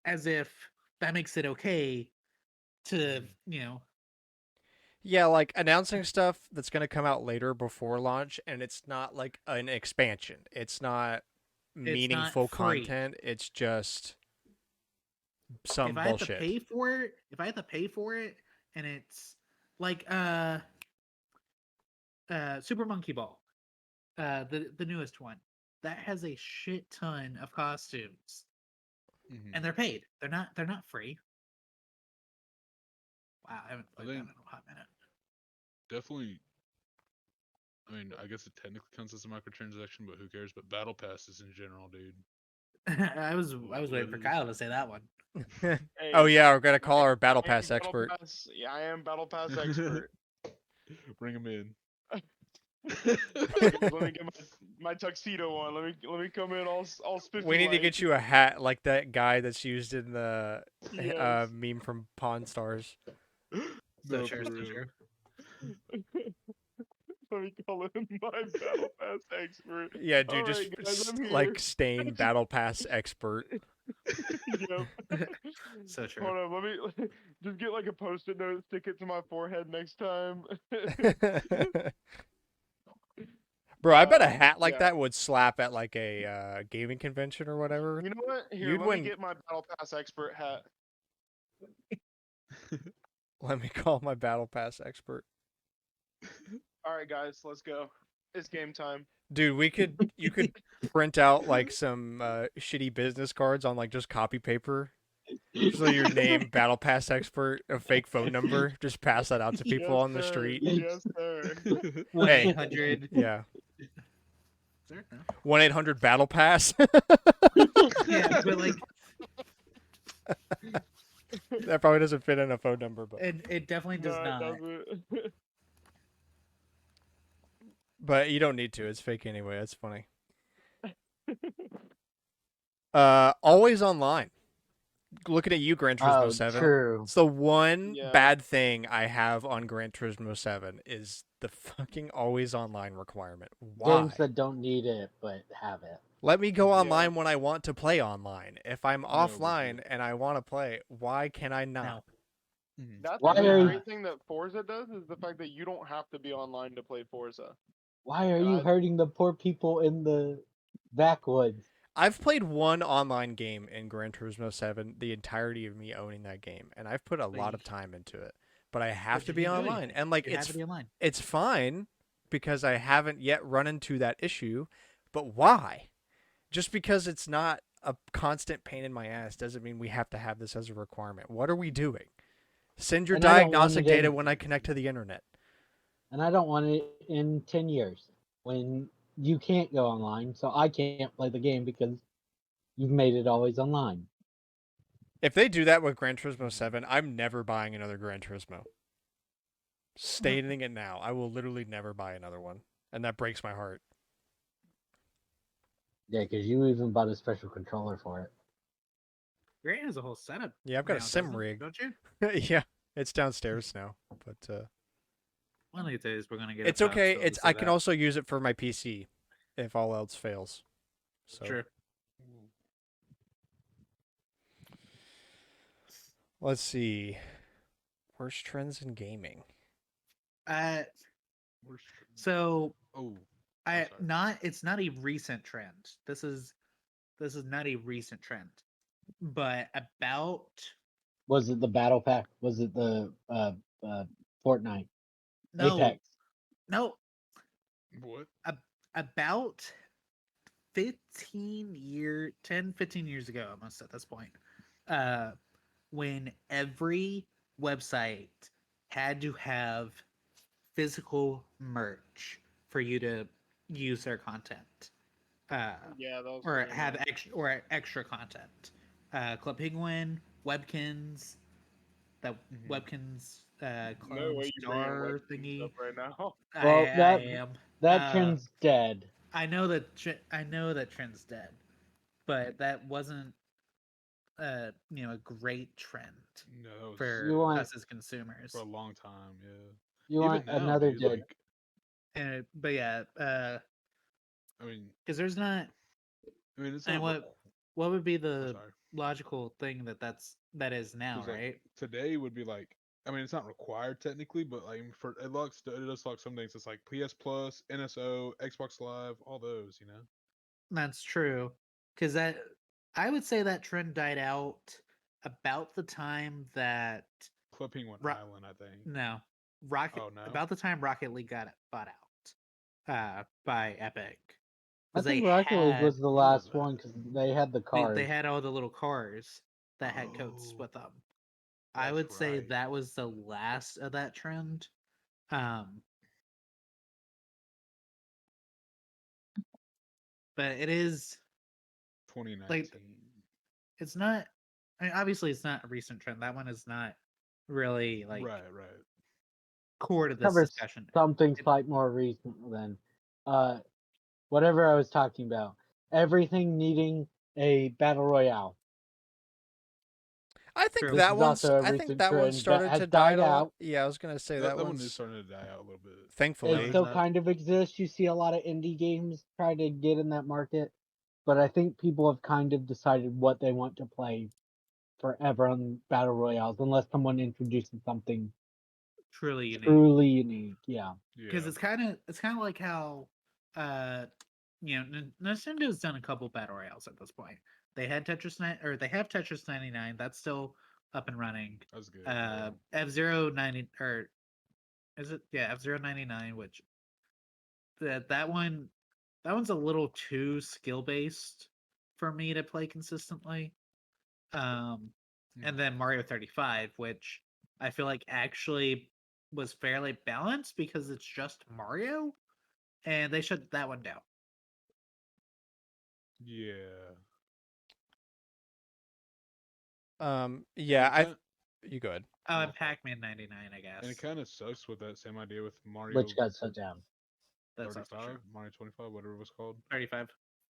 as if that makes it okay to, yeah, like announcing stuff that's gonna come out later before launch, and it's not like an expansion. It's not it's not meaningful free. content. It's just If some I have to bullshit. pay for it, and it's like Super Monkey Ball, the newest one, that has a shit ton of costumes, Mhm. and they're paid. They're not free. Wow, I haven't played that in think- a hot minute. Definitely. I mean, I guess it technically counts as a microtransaction, but who cares? But battle passes in general, dude. I was waiting for Kyle to say that one. Hey, Oh yeah, we're gonna call I- our battle I am pass expert. Yeah, I am battle pass expert. Bring him in. Guys, let me get my tuxedo on. Let me come in all spiffy. We need to get you a hat like that guy that's used in the Yes. meme from Pawn Stars. So No, sure, for so real. sure. Let me call in my battle pass expert. Yeah, dude, All just right, guys, I'm here. like stain battle pass expert. Yep. So true. Hold on, let me just get like a post-it note, stick it to my forehead next time. Bro, I bet a hat like Yeah. that would slap at like a gaming convention or whatever. You know what? Here, You'd let win. me get my battle pass expert hat. Let me call my battle pass expert. All right, guys, let's go. It's game time. Dude, you could print out like some shitty business cards on like just copy paper. Just like your name, battle pass expert, a fake phone number. Just pass that out to people Yes, on the sir. street. Yes, sir. 1-800. Yeah. Sure, no. 1-800 battle pass. Yeah, but like That probably doesn't fit in a phone number, but it definitely does No, it not. doesn't. but you don't need to. It's fake anyway. That's funny. Always online. Looking at you, Gran Turismo 7. True. It's the one Yeah. bad thing I have on Gran Turismo 7 is the fucking always online requirement. Why? Games that don't need it but have it. Let me go Yeah. online when I want to play online. If I'm but offline and I want to play, why can I not? No. Mhm. That's Why the are you- great thing that Forza does is the fact that you don't have to be online to play Forza. Why are you God. hurting the poor people in the backwoods? I've played one online game in Gran Turismo 7, the entirety of me owning that game, and I've put a But lot you- of time into it. But I have but to you be can do online, anything. and like You have to be online. it's fine because I haven't yet run into that issue. But why? Just because it's not a constant pain in my ass doesn't mean we have to have this as a requirement. What are we doing? Send your And I don't want diagnostic it in- data when I connect to the internet. And I don't want it in 10 years. when you can't go online, so I can't play the game because you've made it always online. If they do that with Gran Turismo 7, I'm never buying another Gran Turismo. Stating it now, I will literally never buy another one, and that breaks my heart. Yeah, because you even bought a special controller for it. Grant has a whole setup. Yeah, I've got a now, sim doesn't- rig. don't you? Yeah, it's downstairs now, but One of these days we're gonna get. it's a pouch okay. filled It's with I can that. also use it for my PC if all else fails. So Sure. let's see. Worst trends in gaming. Where's So oh, I sorry. not. It's not a recent trend. This is not a recent trend, but about Was it the Battle Pack? Was it the Fortnite? no Apex? no What? about 15 years ago almost at this point, when every website had to have physical merch for you to use their content, Yeah, that was or pretty have annoying. extra content. Club Penguin, Webkins, that Mhm. Webkins No clone way you bringing star webkins thingy. up right now. Well, I am. that trend's dead. I know that trend's dead, but that wasn't a great trend No, that was for You want- us as consumers. for a long time. Yeah. You Even want now, another dude, dead? like, But yeah, I mean, because there's not. it's And not. what would be I'm the sorry. logical thing that is now, 'Cause, like, right? today would be like, it's not required technically, but like for it does lock some things. It's like PS Plus, NSO, Xbox Live, all those. That's true. Because I would say that trend died out about the time that Club Penguin Ro- Island, I think. no Rocket Oh, no? about the time Rocket League got bought out by Epic. I 'Cause they think Rocket League was the When was last that? one because they had the cars. they had all the little cars that had coats Oh, with them. I that's would say right. that was the last of that trend. But it is 2019. it's not. I mean, obviously, it's not a recent trend. That one is not really like Right. core to this Covers discussion. something It- slight more recent than whatever I was talking about. Everything needing a battle royale. I think True. This is also a recent trend that started has to die died out. Yeah, I was gonna say That, that that one is one's starting to die out a little bit. It thankfully. still up. kind of exists. You see a lot of indie games try to get in that market, but I think people have kind of decided what they want to play forever on battle royales, unless someone introduces something truly unique. truly unique. Yeah. Because Yeah. it's kind of like how Nintendo's done a couple battle royales at this point. They had they have Tetris 99. That's still up and running. That's good. F-Zero 90, or is it? Yeah, F-Zero 99, which that one's a little too skill based for me to play consistently. And then Mario 35, which I feel like actually was fairly balanced because it's just Mario, and they shut that one down. Yeah. Yeah, you go ahead. Oh, Yeah. and Pac-Man 99, I guess. And it kind of sucks with that same idea with Mario Which got shut down. That's also 35, true. Mario 25, whatever it was called. 35.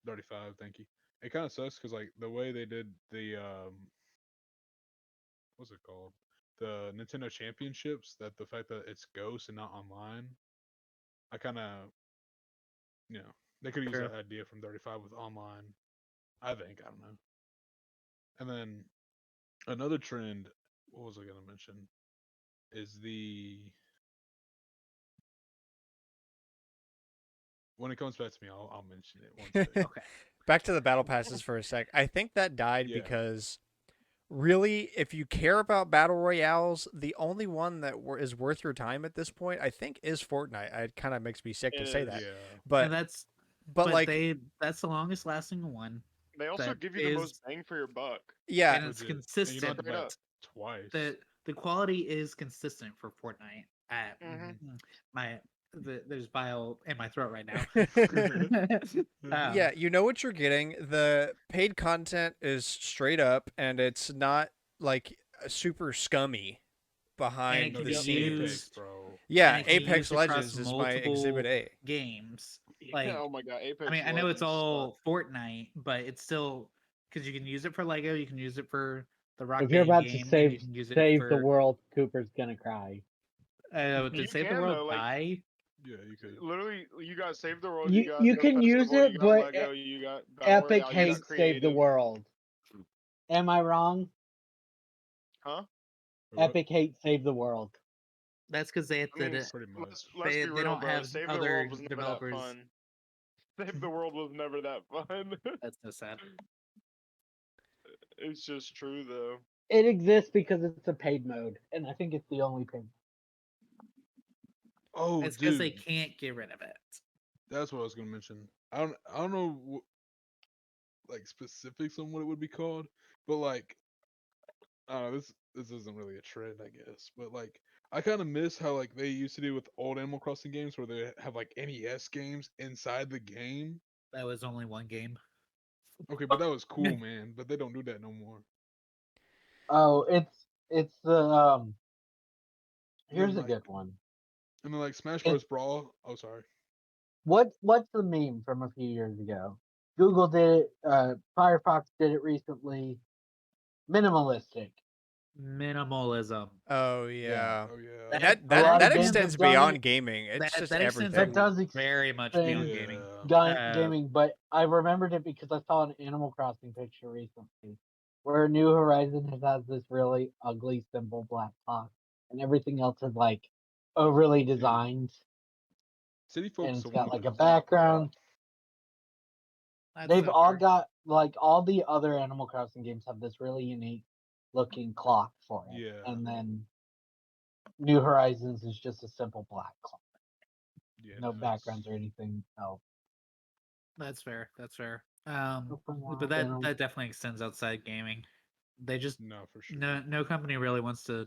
35, thank you. It kind of sucks because like the way they did the what's it called? The Nintendo Championships, that the fact that it's Ghost and not online, I kind of, they could use True. that idea from 35 with online. I think, I don't know. And then another trend, what was I gonna mention? Is when it comes back to me, I'll mention it one second. Okay. Back to the battle passes for a sec. I think that died Yeah. because really, if you care about battle royales, the only one that is worth your time at this point, I think, is Fortnite. It kind of makes me sick to It say is. that, Yeah. but And that's like that's the longest lasting one. They also That give you the most bang for your buck. yeah, and it's Legit. And consistent. you don't have to Straight buy up. it twice. The quality is consistent for Fortnite. Mhm. My there's bile in my throat right now. Yeah, you know what you're getting. The paid content is straight up, and it's not like super scummy behind can the be scenes. used- bro. Yeah, and it can be Apex used across Legends is my Exhibit multiple A. games. Like, oh my god, Apex. I mean, I know it's Legends all Fortnite, but it's still because you can use it for Lego, you can use it for the Rock If you're Band about to game, and save you can use it save for the world, Cooper's gonna cry. Did You Save the can, World though, like- die? Yeah, you could. Literally, you got Save the World, You you got you the can use festival, it, you got but Lego, you got Battle Epic Royale, you got hates Save the creative. World. Am I wrong? Huh? Epic hates Save the World. That's because they I mean, Pretty much. let's they be real, don't bro. have Save the other World was never developers. that fun. Save the World was never that fun. That's so sad. It's just true, though. It exists because it's a paid mode, and I think it's the only paid. Oh, It's because dude, they can't get rid of it. that's what I was gonna mention. I don't know like specifics on what it would be called, but like I don't know, this isn't really a trend, I guess. But like I kind of miss how like they used to do with old Animal Crossing games where they have like NES games inside the game. That was only one game. Okay, but that was cool, man. But they don't do that no more. Oh, it's the Here's a like- good one. And then like Smash It- Bros. Brawl. Oh, sorry. What's the meme from a few years ago? Google did it. Firefox did it recently. Minimalistic. Minimalism. Oh yeah. Oh yeah. And That- that a lot that of games extends have done beyond it. gaming. It's just that everything. extends That does very much extend- beyond gaming. Gaming, but I remembered it because I saw an Animal Crossing picture recently, where New Horizon has this really ugly, simple black clock, and everything else is like overly designed, City Folks. and is it's the got one like that a does that. background. That's They've so all fair. got like all the other Animal Crossing games have this really unique looking clock for it, Yeah. and then New Horizons is just a simple black clock, Yeah. no it's- backgrounds or anything else. That's fair. That's fair. Open But world that Animal- that definitely extends outside gaming. They just No, for sure. no company really wants to,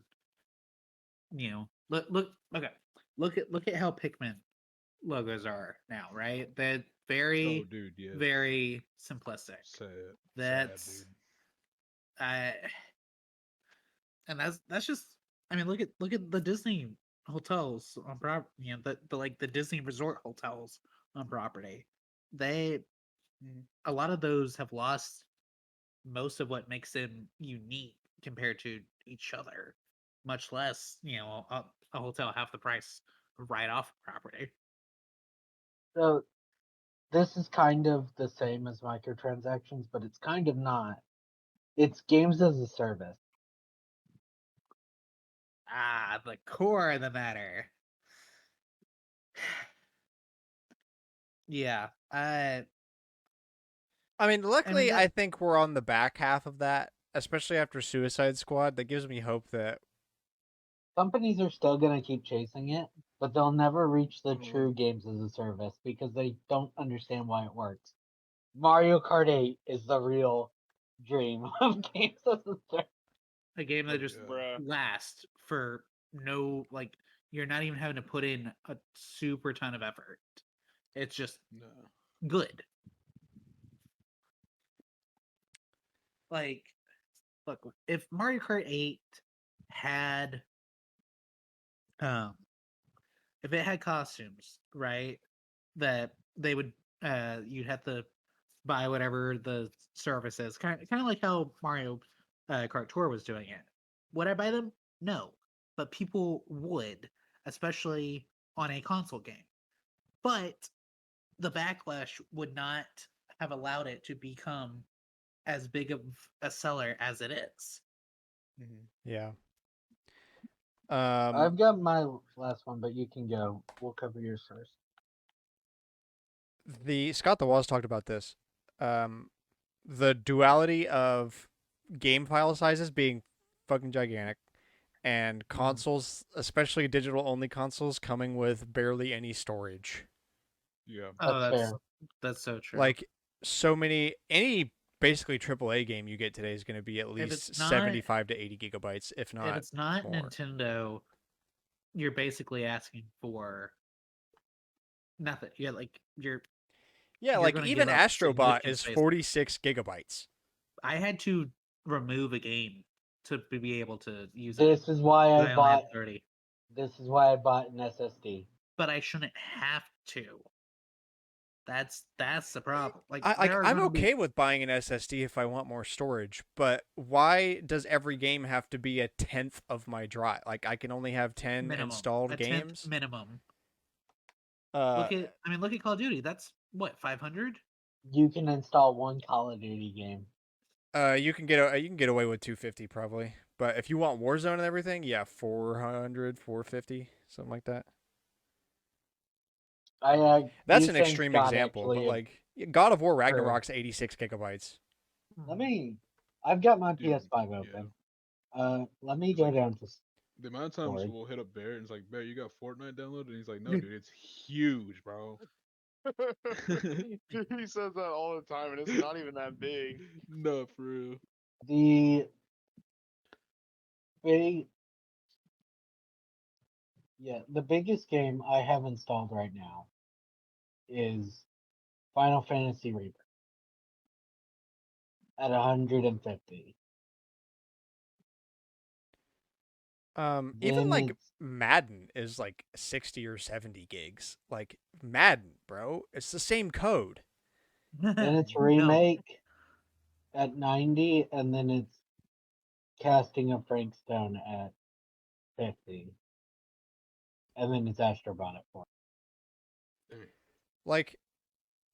look okay. Look at how Pikmin logos are now, right? They're very Oh, dude. Yeah. very simplistic. Sad. That's Sad, dude. And that's just, I mean, look at the Disney hotels on property, the like the Disney resort hotels on property. They a lot of those have lost most of what makes them unique compared to each other, much less, a hotel half the price right off property. So this is kind of the same as microtransactions, but it's kind of not. It's games as a service. Ah, the core of the matter. Yeah, I mean, luckily, that- I think we're on the back half of that, especially after Suicide Squad. That gives me hope that Companies are still going to keep chasing it, but they'll never reach the Mhm. true games as a service because they don't understand why it works. Mario Kart 8 is the real dream of games as a service. a game that just Yeah. Bruh. lasts for no, like, you're not even having to put in a super ton of effort. It's just No. good. Like, look, if Mario Kart 8 had if it had costumes, right, that they would you'd have to buy whatever the service is, kind of like how Mario Kart Tour was doing it. Would I buy them? No, but people would, especially on a console game. But the backlash would not have allowed it to become as big of a seller as it is. yeah. I've got my last one, but you can go. We'll cover yours first. The Scott the Walls talked about this. The duality of game file sizes being fucking gigantic, and consoles, especially digital only consoles, coming with barely any storage. Yeah. Oh, That's that's fair. that's so true. Like so many, any basically AAA game you get today is going to be at least it's not- 75 to 80 gigabytes, if if not. it's not more. Nintendo, you're basically asking for nothing. Yeah, like Yeah, you're like gonna even give up Astrobot significant is space. 46 gigabytes. I had to remove a game to be able to use it. This is why I I only had bought. 30, This is why I bought an SSD. but I shouldn't have to. That's the problem. Like I'm gonna okay with buying an SSD if I want more storage, but why does every game have to be a tenth of my drive? Like I can only have 10 minimum, installed a 10th games. minimum. Uh, Look at Call of Duty. That's what 500. You can install one Call of Duty game. you can get away with 250 probably, but if you want Warzone and everything, yeah, 400, 450, something like that. That's you an saying extreme Scott example, but actually- like God of War Sure. Ragnarok's 86 gigabytes. Let me. I've got my Dude, PS5 open. Let me go down to. The amount of times Sorry. we'll hit up Barrett and it's like, Barrett, you got Fortnite downloaded? And he's like, no, dude, it's huge, bro. He says that all the time, and it's not even that big. No, for real. The big. Yeah, the biggest game I have installed right now is Final Fantasy Rebirth at 150. Even Then like it's Madden is like 60 or 70 gigs. Like Madden, bro, it's the same code. then it's No. Remake at 90, and then it's Casting of Frank Stone at 50, and then it's Astrobot at 40. Like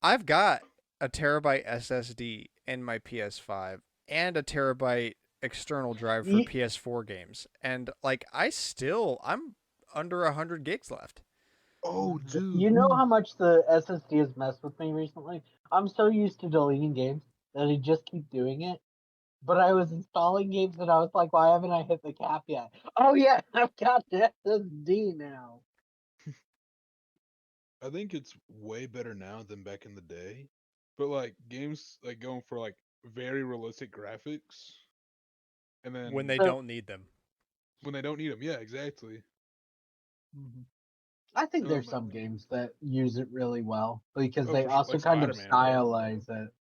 I've got a terabyte SSD in my PS5 and a terabyte external drive for Ye- PS4 games, and like I'm under 100 gigs left. Oh, dude. You know how much the SSD has messed with me recently? I'm so used to deleting games that I just keep doing it. But I was installing games and I was like, why haven't I hit the cap yet? Oh yeah, I've got the SSD now. I think it's way better now than back in the day. But like games like going for like very realistic graphics, and then When they So- don't need them. when they don't need them, yeah, exactly. I think Oh, there's my some God. games that use it really well because Oh, they for sure. also Like kind of Spider-Man, bro. stylize it.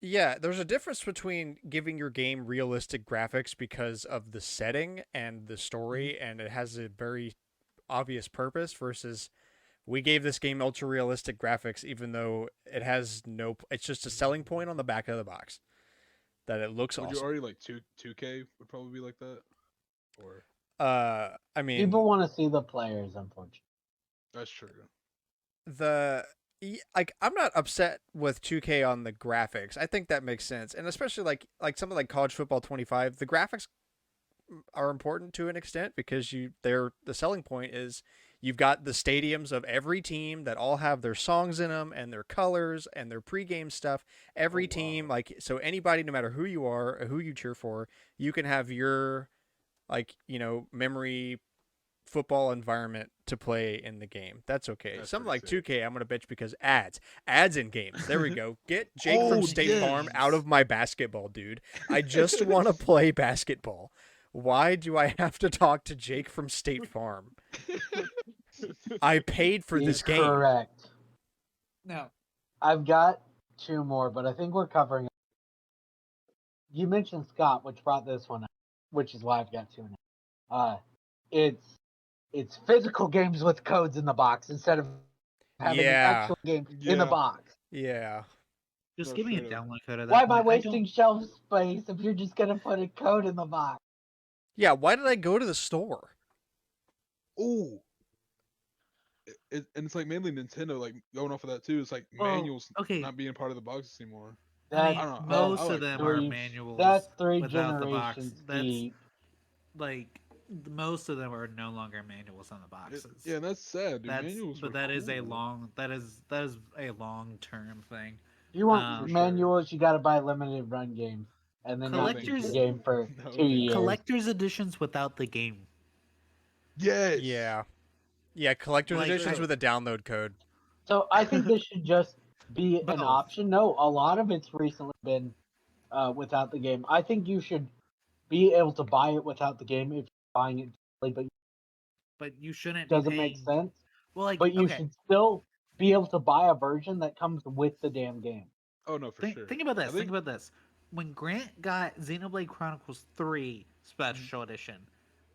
Yeah, there's a difference between giving your game realistic graphics because of the setting and the story, and it has a very obvious purpose, versus we gave this game ultra realistic graphics even though it has no. It's just a selling point on the back of the box that it looks Would you awesome. already like 2K would probably be like that? Or I mean, People want to see the players, unfortunately. that's true. like I'm not upset with 2K on the graphics. I think that makes sense, and especially like something like College Football 25, the graphics are important to an extent because the selling point is you've got the stadiums of every team that all have their songs in them and their colors and their pregame stuff. Every Oh, team, wow. like, so anybody, no matter who you are or who you cheer for, you can have your, like, memory football environment to play in the game. That's okay. That's Something pretty like sick. 2K, I'm gonna bitch because ads in games. There we go. Get Jake Oh, from State Farm out yes. of my basketball, dude. I just want to play basketball. Why do I have to talk to Jake from State Farm? I paid for this game. Correct. No. I've got two more, but I think we're covering. You mentioned Scott, which brought this one up, which is why I've got two now. It's physical games with codes in the box instead of having an Yeah. actual game in the Yeah. box. Yeah. Just No, give me a straight up. download code of that. Why am I point. wasting shelf space if you're just gonna put a code in the box? Yeah, why did I go to the store? Ooh. And it's like mainly Nintendo, like going off of that too. It's like Well, manuals okay. not being part of the boxes anymore. I mean, That's, I don't know. most I of like them that. are three- manuals. That's three without the box. generations That's deep. like most of them are no longer manuals on the boxes. Yeah, and that's sad, dude. Manuals but were that is a cool. long that is a long term thing. If you want For sure. manuals, you got to buy limited run games, and then not keep the Collectors- game for No, 2 thank you. years. Collector's editions without the game. Yes. Yeah. Yeah, collector's Like, editions I- with a download code. So I think this should just be Both. an option. No, a lot of it's recently been without the game. I think you should be able to buy it without the game if you're buying it, but it But you shouldn't doesn't be make paying. sense. Well, like But you okay, should still be able to buy a version that comes with the damn game. Oh no, for sure. Think about this. I Think about this. When Grant got Xenoblade Chronicles 3 Special Edition,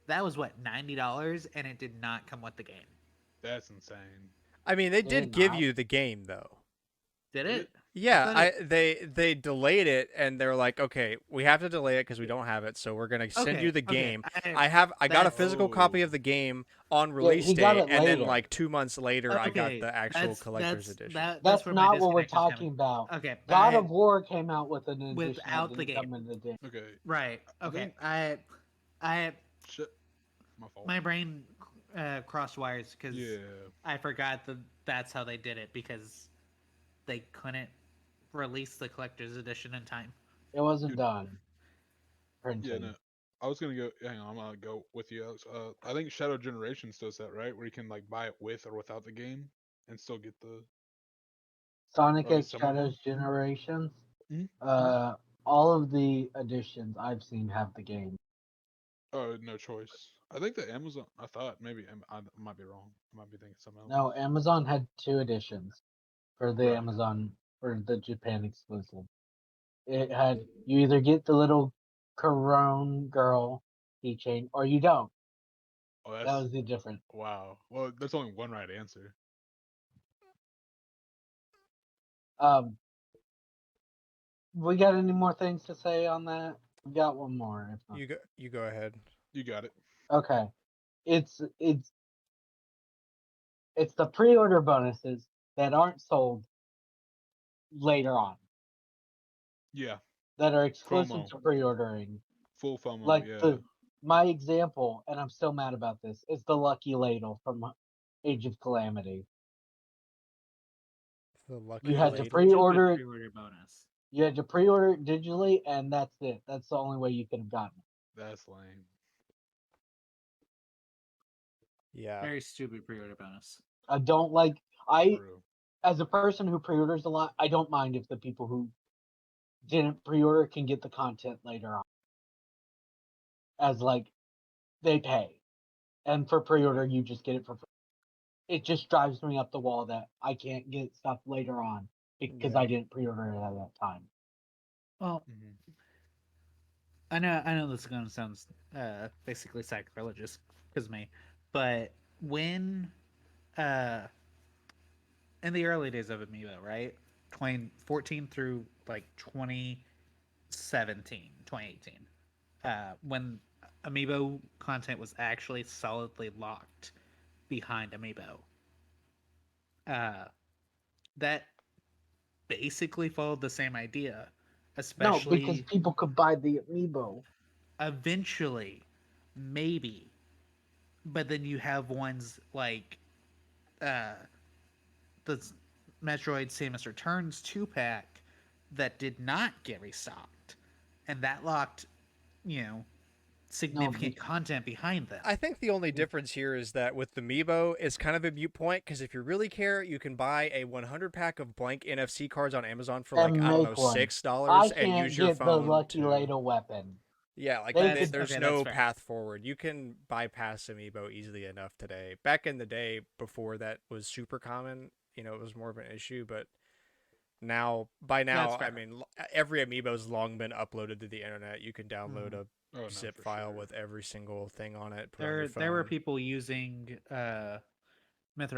that was what, $90, and it did not come with the game. That's insane. I mean, they Did did it give not? you the game though. Did Did it? it? Yeah, thought they delayed it and they're like, okay, we have to delay it because we don't have it, so we're gonna send you the game. I got a physical copy of the game on release he got day, it and then later. like 2 months later, I got Okay, the actual that's- collector's that's- edition. that- That's where my not what we're disconnect is talking coming. about. Okay, God of War came out with an edition Without that the didn't game. come in the game. Okay. Right. I Okay. think- I Shit. My fault. my brain crossed wires because Yeah. I forgot that that's how they did it because they couldn't release the collector's edition in time. It wasn't Dude. done. Printing. Yeah, no. I was gonna go. Hang on, I'm gonna go with you, Alex. I think Shadow Generations does that, right? Where you can like buy it with or without the game, and still get the. Sonic Or at X least some of them. Shadows Generations. Mhm. All of the editions I've seen have the game. Oh, no choice. I think the Amazon. I thought maybe I might be wrong. I might be thinking something else. No, Amazon had 2 editions for the Right. Amazon for the Japan exclusive. It had you either get the little Corone girl keychain or you don't. Oh, That that's was the difference. wow. Well, there's only one right answer. We got any more things to say on that? We got one more. If not. You go ahead. You got it. Okay. It's the pre-order bonuses that aren't sold later on, Yeah. that are exclusive FOMO. to pre-ordering. Full FOMO. Like yeah. my example, and I'm still mad about this, is the Lucky Ladle from Age of Calamity. The lucky You had to ladle. pre-order it. Pre-order bonus. You had to pre-order it digitally, and that's it. That's the only way you could have gotten it. That's lame. Yeah. Very stupid pre-order bonus. I don't like. True. As a person who pre-orders a lot, I don't mind if the people who didn't pre-order can get the content later on. As like, they pay, and for pre-order you just get it for free. It just drives me up the wall that I can't get stuff later on because Yeah. I didn't pre-order it at that time. Well, Mhm. I know this is gonna sound basically sacrilegious because me, but when in the early days of Amiibo, right, 2014 through like 2018, when Amiibo content was actually solidly locked behind Amiibo, that basically followed the same idea. Especially No, because people could buy the Amiibo. eventually, maybe, but then you have ones like the Metroid Samus Returns 2-pack that did not get restocked, and that locked, significant content behind them. I think the only difference here is that with the Amiibo, it's kind of a mute point because if you really care, you can buy a 100 pack of blank NFC cards on Amazon for like, And I don't know, make one. $6 I and can't use your get the phone Lucky to... Ladle weapon. Yeah, like They there's could- Okay, no that's fair. path forward. You can bypass Amiibo easily enough today. Back in the day, before that was super common, it was more of an issue, but by now, That's fair. I mean, every Amiibo's long been uploaded to the internet. You can download a Oh, no, zip for file sure. with every single thing on it. Put on your There were phone. people using Mithra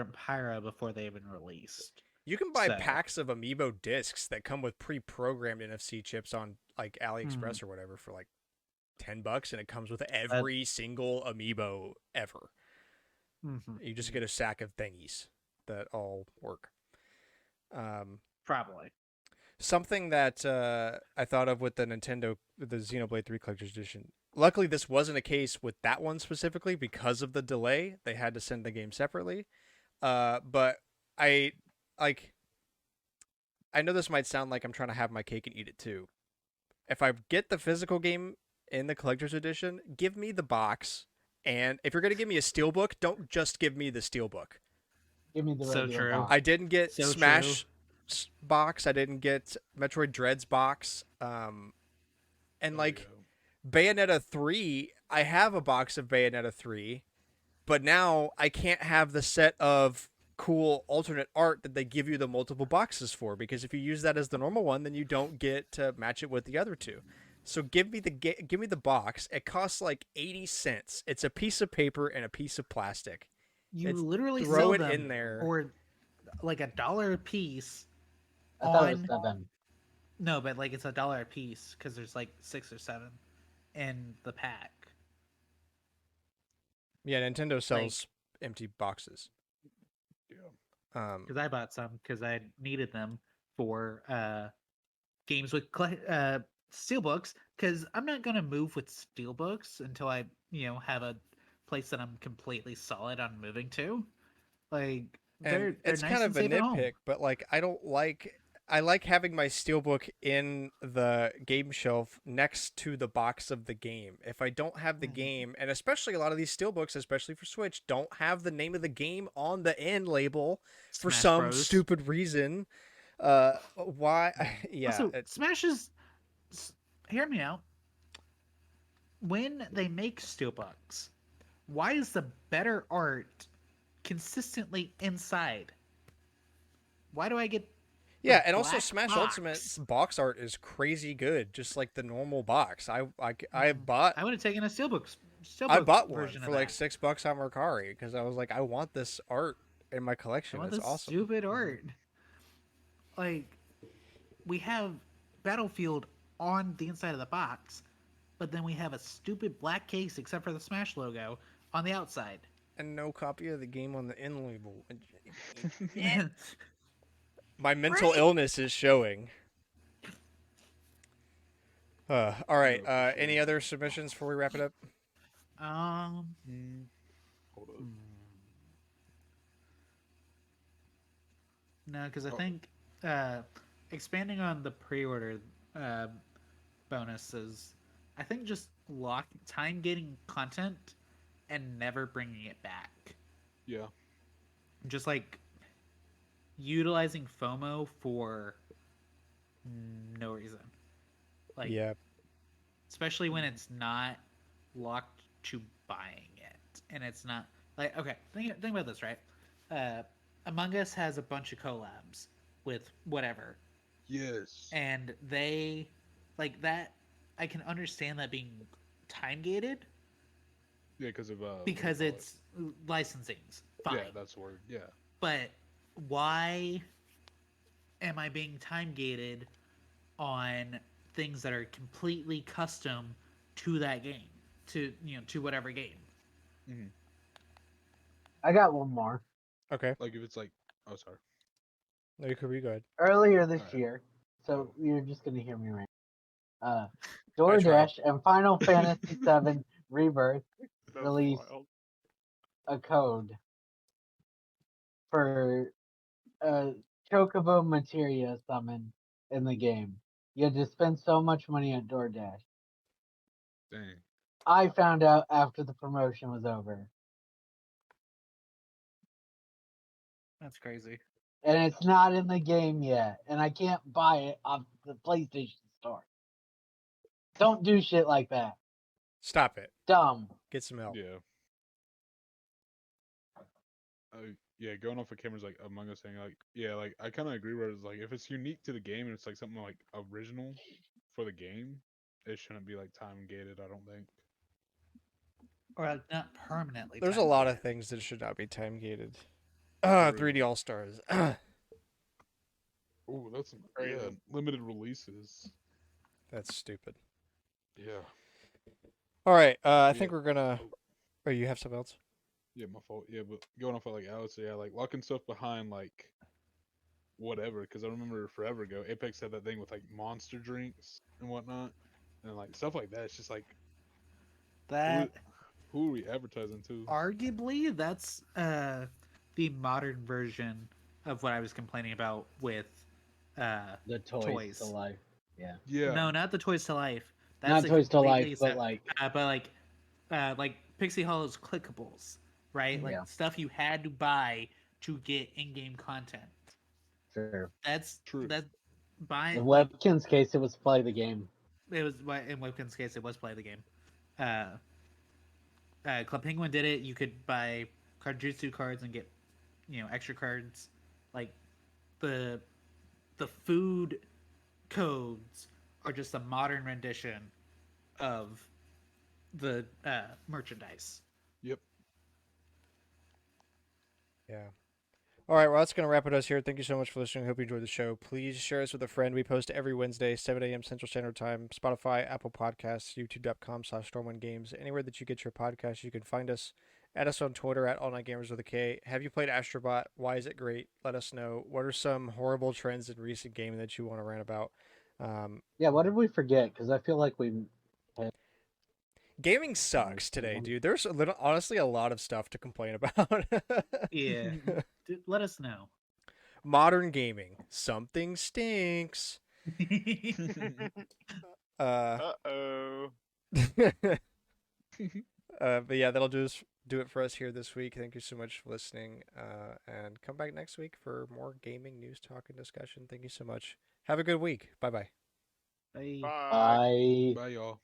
Pyra before they even released. You can buy So- packs of Amiibo discs that come with pre-programmed NFC chips on like AliExpress or whatever for like $10, and it comes with every single Amiibo ever. Mm-hmm. You just get a sack of thingies that all work. Probably. Something that I thought of with the Xenoblade 3 Collector's Edition. Luckily, this wasn't a case with that one specifically because of the delay. They had to send the game separately. But I know this might sound like I'm trying to have my cake and eat it too. If I get the physical game in the Collector's Edition, give me the box. And if you're going to give me a steelbook, don't just give me the steelbook. Give me the So regular true. box. I didn't get So Smash box. I didn't get Metroid Dread's box. And like Bayonetta 3, I have a box of Bayonetta 3, but now I can't have the set of cool alternate art that they give you the multiple boxes for, because if you use that as the normal one, then you don't get to match it with the other two. So give me the box. It costs like 80 cents. It's a piece of paper and a piece of plastic. You It's literally throw sell it them in there. or like $1 a piece. I thought it was On 7. no, but like it's $1 a piece because there's like 6 or 7 in the pack. Yeah, Nintendo sells empty boxes. Yeah. Because I bought some because I needed them for games with steelbooks. Because I'm not gonna move with steelbooks until I have a place that I'm completely solid on moving to. Like and they're it's nice kind and of a safe at home. nitpick, but like I like having my steelbook in the game shelf next to the box of the game. If I don't have the game, and especially a lot of these steelbooks, especially for Switch, don't have the name of the game on the end label for Smash some Bros. stupid reason. Why? Yeah. Also, Smash is. Hear me out. When they make steelbooks, why is the better art consistently inside? Why do I get Yeah, and also black Smash box? Ultimate's box art is crazy good, just like the normal box. I I would have taken a steelbook I bought one version for of like that. $6 on Mercari because I was like, I want this art in my I collection. want It's this awesome. stupid art. Like, we have Battlefield on the inside of the box, but then we have a stupid black case, except for the Smash logo, on the outside. And no copy of the game on the end label. Yeah. My mental Right. illness is showing. All right. No, for Any sure. other submissions before we wrap it up? Hold up. No, because I Oh. think expanding on the pre-order bonuses, I think just time gating content and never bringing it back. Yeah. Just like utilizing FOMO for no reason. Like, Yeah. especially when it's not locked to buying it, and it's not like, okay, think about this, right? Among Us has a bunch of collabs with whatever, Yes. and they like that. I can understand that being time gated Yeah, because of what do you because call it? it's licensings. Fine. Yeah, that's the word. Yeah. But why am I being time gated on things that are completely custom to that game, to whatever game? I got one more. Okay. Like if it's like, oh sorry. No, you could be good. Earlier this Alright. year, so you're just gonna hear me right. tried. DoorDash and Final Fantasy VII Rebirth That's released wild. a code for Chocobo Materia summon in the game. You had to spend so much money at DoorDash. Dang. I found out after the promotion was over. That's crazy. And it's not in the game yet. And I can't buy it off the PlayStation Store. Don't do shit like that. Stop it. Dumb. Get some help. Yeah. Yeah, going off of Cameron's like Among Us saying like, yeah, like I kind of agree where it's like if it's unique to the game and it's like something like original for the game, it shouldn't be like time gated. I don't think. Or like, not permanently. There's a time lot gated. of things that should not be time gated. True. 3D All Stars. Oh, that's some Crazy. limited releases. That's stupid. Yeah. All right. I Yeah. think we're gonna. Oh, you have something else? Yeah, my fault. Yeah, but going off of like Alex, yeah, like locking stuff behind like whatever. Because I remember forever ago, Apex had that thing with like monster drinks and whatnot, and like stuff like that. It's just like That who are we advertising to? arguably that's the modern version of what I was complaining about with The toys to Toys. life. Yeah. Yeah. no, not the Toys to Life. Not a Toys to Life, completely but like like Pixie Hollow's clickables, right? Like Yeah. stuff you had to buy to get in-game content. sure. That's True. that buying In like, Webkin's case, it was play the game. it was in Webkin's case it was play the game. Club Penguin did it. You could buy Cardjutsu cards and get extra cards, like the food codes are just a modern rendition of the merchandise. Yep. Yeah. All right, well, that's going to wrap it us here. Thank you so much for listening. Hope you enjoyed the show. Please share us with a friend. We post every Wednesday, 7 a.m. Central Standard Time, Spotify, Apple Podcasts, youtube.com/StormwindGames. Anywhere that you get your podcasts, you can find us. Add us on Twitter at AllNightGamers with a K. Have you played Astrobot? Why is it great? Let us know. What are some horrible trends in recent gaming that you want to rant about? Yeah, what did we forget? Because I feel like we. Gaming sucks today, dude. There's honestly a lot of stuff to complain about. Yeah. Let us know. Modern gaming. Something stinks. Uh-oh. But yeah, that'll do it for us here this week. Thank you so much for listening. And come back next week for more gaming news, talk, and discussion. Thank you so much. Have a good week. Bye-bye. Bye. Bye. I Bye, y'all.